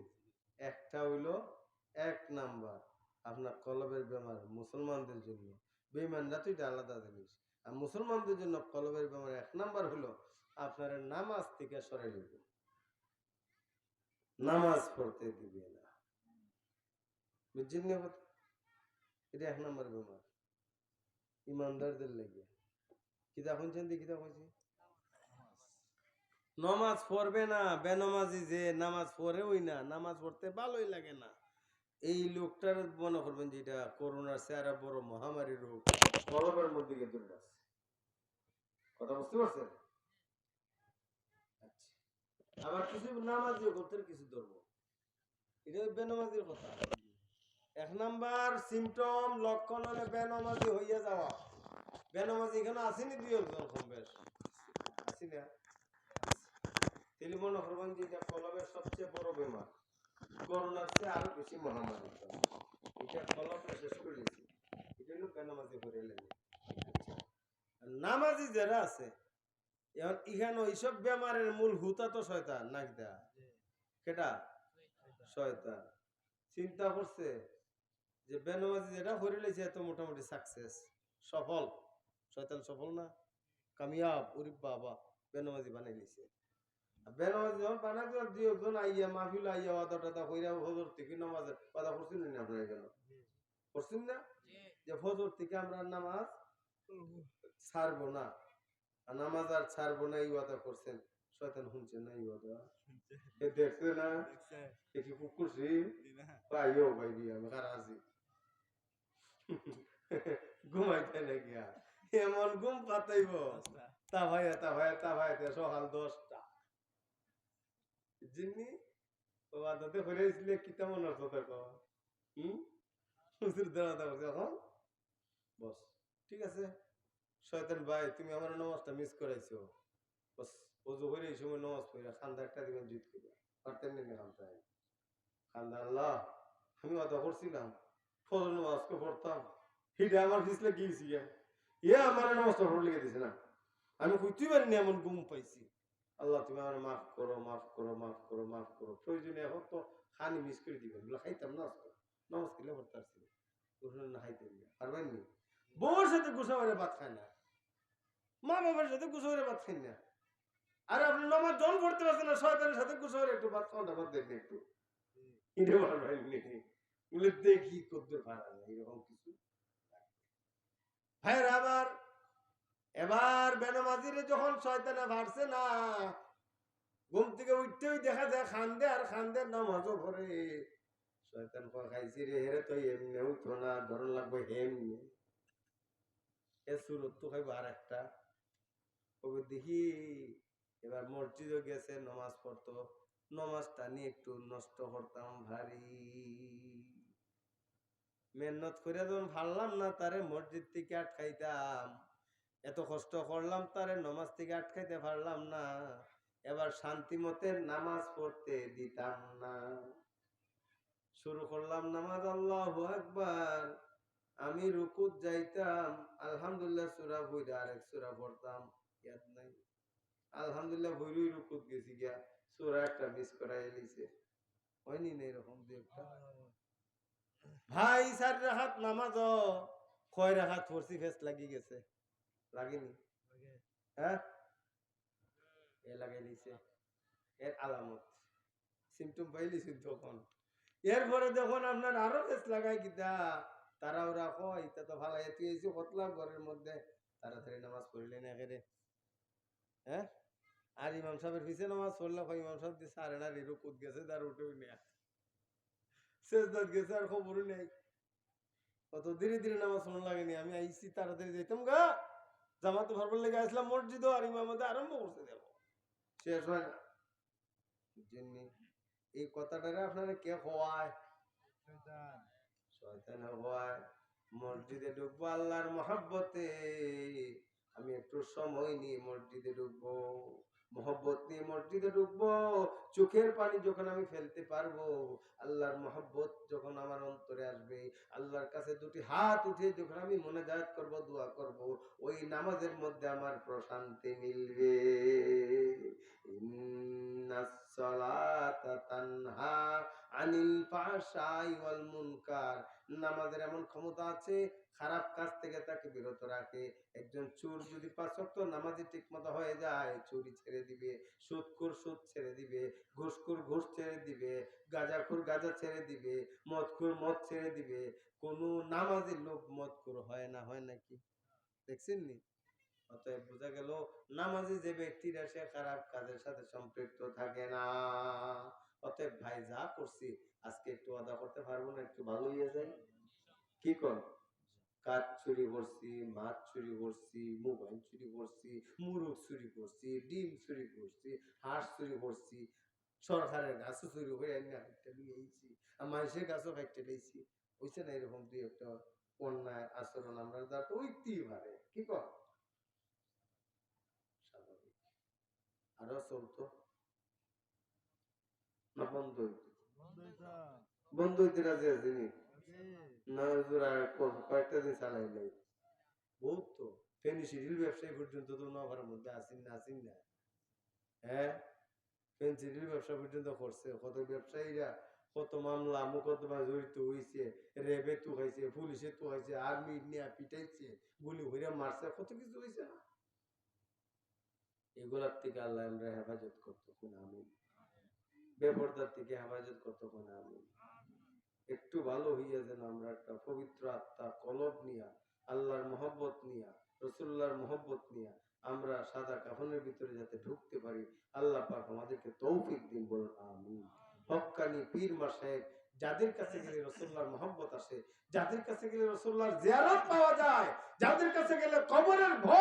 একটা হইলো 1 নাম্বার আপনার কলবের বেমার মুসলমানদের জন্য, বেঈমানরা তো এটা আলাদা জিনিস। আর মুসলমানদের জন্য কলবের বেমার 1 নাম্বার হলো আপনার নামাজ থেকে সরে নিবে, নামাজ পড়তে দিবে না। বুঝছেন না কথা? এটা 1 নাম্বার বেমার ইমানদারদের লেগে। কিতা শুনছেন দি কিতা কইছি? নামাজ পড়বে না, বেনামাজি যে নামাজ পড়েওই না, নামাজ পড়তে ভালোই লাগে না, এই লোকটার মনে করবেন যে এটা করোনার চেহারা বড় মহামারী রোগ কলবের মধ্যে গিয়ে ধরে আছে। কথা বুঝতে পারছেন? আচ্ছা, আবার কিছু নামাজিও করতে কিছু ধরবো, এটা বেনামাজির কথা। 1 নাম্বার সিমটম লক্ষণ হলে বেনামাজি হইয়া যাওয়া। বেনামাজি এখানে আসেনি 2 একজন কম বেশ আসি না, তাহলে মনে করবেন যে এটা কলবের সবচেয়ে বড় বেমার, করোনার চেয়ে আরো বেশি মহামারী। এটা কলবটা শেষ করে দিয়েছি, এটা হলো বেনামাজি করে লেগে। নামাজি যারা আছে এখন এখানে ওইসব বেমারের মূল হুতা তো শয়তান নাকি দা, কেটা শয়তান। চিন্তা করছে যে বেনামাজি যেটা করে লেছে এত মোটামুটি সাকসেস, সফল, শয়তান সফল না, কামিয়াব, উরি বাবা বেনামাজি বানাই লিছে। বেনামাজি যখন বানাই দিল 2 একজন আইয়া মাহফিল আইয়া ওয়াদা টাদা কইরা হজর থেকে নামাজের কথা করছেন না আপনারা কেন করছেন না, যে ফজর থেকে আমরা নামাজ ছাড়বো না, আর নামাজ আর ছাড়বো না, এই ওয়াদা করছেন। শয়তান শুনছে না এই ওয়াদা, এ দেখছে না, এ কি খুব খুশি পাইও ভাই আমি কারা আছি ঘুমাইতে নাকি আর এমন ঘুম পাতাইব তা ভাই তা ভাই তা ভাই সকাল 10টা জিন্নি ও আদাতে হইলে কি তেমন অর্থ দেখো হুজুর দাঁড়াতে বলছে এখন বস ঠিক আছে শয়তান ভাই তুমি আমার নামাজটা মিস করাইছো, বস ওযু করে এই সময় নামাজ পড়া খান্দা একটা দিবেন জিত করে পারতেন না খান্দা, খান্দা আল্লাহ আমি ওয়াদা করছিলাম ফজর নামাজকে পড়তাম, হিটা আমার পিছলে গিয়েছি ইয়ে আমার নামাজটা পড়ে লেগে দিছে না, আমি বুঝতেই পারিনি এমন ঘুম পাইছি। আল্লাহ তুমি আমার মাফ করো মাফ করো মাফ করো মাফ করো, প্রয়োজনে এখন তো খানি মিস করে দিবেন, এগুলো খাইতাম না আজকে নামাজ খেলে পড়তে আসছি না খাইতে পারবেন নি, বউর সাথে গুছা করে ভাত খায় না, মা বাবার সাথে গুছা করে ভাত খাই না, আর আপনি নামাজ জন পড়তে পারছেন না, শয়তানের সাথে গুছা করে একটু ভাত খাওয়াটা ভাত দেখবেন একটু এটা পারবেন নি, বলে দেখি কদ্দুর পারা যায় এরকম কিছু ভাইয়ের। আবার এবার বেনামাজিরে যখন শয়তানে ভারছে না, ঘুম থেকে উঠতেই দেখা যায় খান্দে আর খান্দে নামাজও পড়ে, শয়তান খাইছি রে হেরে তো এমনি উঠো না ধরন লাগবে এমনি এ সুরত তো খাইব আর একটা কবে দেখি। এবার মসজিদে গেছে নামাজ পড়তো, নামাজটা নিয়ে একটু নষ্ট করতাম ভারী, মেহনত করে যখন ভাবলাম না তারে মসজিদ থেকে আটকাইতাম, এত কষ্ট করলাম তারে নামাজ থেকে আটকাইতে পারলাম না, এবার শান্তি মতে নামাজ পড়তে দিতাম না। শুরু করলাম নামাজ আল্লাহু আকবার, আমি রুকুত যাইতাম আলহামদুলিল্লাহ সূরা বইরা আরেক সূরা পড়তাম ইয়াদ নাই, আলহামদুলিল্লাহ বইরই রুকুত গেছি গিয়া সূরা একটা মিস করাই লিছে, হয়নি না এরকম দুই একটা ভাই। 4 রাকাত নামাজ কয় রাকাত পড়ছি ফেস লাগি গেছে, লাগেনি হ্যাঁ এ লাগাই লিছে, এর আলামত সিমটম পাইলিছি তখন। এরপরে যখন আপনার আরো ফেস লাগাই কিতা তারা ওরা কয় তা তো ভালো তুই এসে কতলা ঘরের মধ্যে তাড়াতাড়ি নামাজ পড়লে না এখানে হ্যাঁ, আর ইমাম সাহেবের পিছিয়ে নামাজ পড়লে কয় ইমাম সাহেব দিচ্ছে আরে না রুকুত গেছে তার উঠেও নেই শেষদাত গেছে আর খবরই নেই, কত ধীরে ধীরে নামাজ পড়া লাগেনি, আমি আইসি তাড়াতাড়ি যেতাম গা জামাতে ভরবার লেগে আসলাম মসজিদ আর ইমামতে আরম্ভ করছে দেব শেষ হয় না। এই কথাটারে আপনারা কে হওয়ায় শয়তান হওয়ায়। মসজিদে ঢুকবো আল্লাহর মহব্বতে, আমি একটু সময় নিয়ে মসজিদে ঢুকবো, মহব্বত নিয়ে মসজিদে ঢুকবো, চোখের পানি যখন আমি ফেলতে পারবো, আল্লাহর মহব্বত যখন আমার অন্তরে আসবে, আল্লাহর কাছে দুটি হাত উঠে যখন আমি মোনাজাত করব দোয়া করব, ওই নামাজের মধ্যে আমার প্রশান্তি মিলবে। ইন্না ইন্নাস সালাতা তানহা আনিল ফাহশাই ওয়াল মুনকার। নামাজের এমন ক্ষমতা আছে খারাপ কাজ থেকে তাকে বিরত রাখে। একজন চোর যদি 5 ওয়াক্ত নামাজি ঠিকমতো হয়ে যায়, চুরি ছেড়ে দিবে, সুদখোর সুদ ছেড়ে দিবে, ঘুষখোর ঘুষ ছেড়ে দিবে, গাঁজাখোর গাঁজা ছেড়ে দিবে, মদখোর মদ ছেড়ে দিবে। কোন নামাজি লোক মদখোর হয় না, হয় নাকি? দেখছেন নি? অতএব বোঝা গেল নামাজি যে ব্যক্তিরা সে খারাপ কাজের সাথে সম্পৃক্ত থাকে না। অতএব ভাই যা করছি আজকে একটু আদা করতে পারবো না, একটু ভালো হয়ে যায়। কি কর? কাঠ চুরি করছি, মাছ চুরি করছি, মোবাইল চুরি করছি, মুরগ চুরি করছি, ডিম চুরি করছি, হাঁস চুরি করছি, সরকারের গাছও চুরি হয়ে না একটা নিয়ে আইছি, আর মানুষের গাছও ফাইটে নিয়েছি। হইছে না এরকম দুই একটা অন্যায় আচরণ আমরা যা হইতেই পারে। কি কর? স্বাভাবিক। আরো চলতো না বন্ধ হইতো? বন্ধ হইতে রাজি আছিনি না? হুজুর আর কয়েকটা দিন চালাই নাই। বহুত তো ফেনী সিরিল ব্যবসায়ী পর্যন্ত তো নগরের মধ্যে আসিন না, আসিন না। হ্যাঁ, ফেনী সিরিল ব্যবসা পর্যন্ত করছে। কত ব্যবসায়ীরা কত মামলা মোকদ্দমা জড়িত হয়েছে, রেবে তো হয়েছে, পুলিশে তো হয়েছে, আর্মি নিয়ে পিটাইছে, গুলি হইরা মারছে, কত কিছু হয়েছে না? এগুলার থেকে আল্লাহ আমরা হেফাজত করতো কোন আমিন। বেপরদার থেকে হেফাজত করতো কোন আমিন। একটু ভালো হইয়া যেন আমরা একটা পবিত্র আত্মা কলব নিয়া, আল্লাহর মহব্বত নিয়া, রসুল্লাহর মহব্বত নিয়া আমরা সাদা কাফনের ভিতরে যাতে ঢুকতে পারি, আল্লাহ পাক আমাদেরকে তৌফিক দিন, বলুন আমিন। হক্কানি পীর মাশায়েখ যাদের কাছে গেলে রসুল্লাহর মহব্বত আসে, যাদের কাছে গেলে রসুল্লাহর জিয়ারত পাওয়া যায়, যাদের কাছে গেলে কবরের ভয়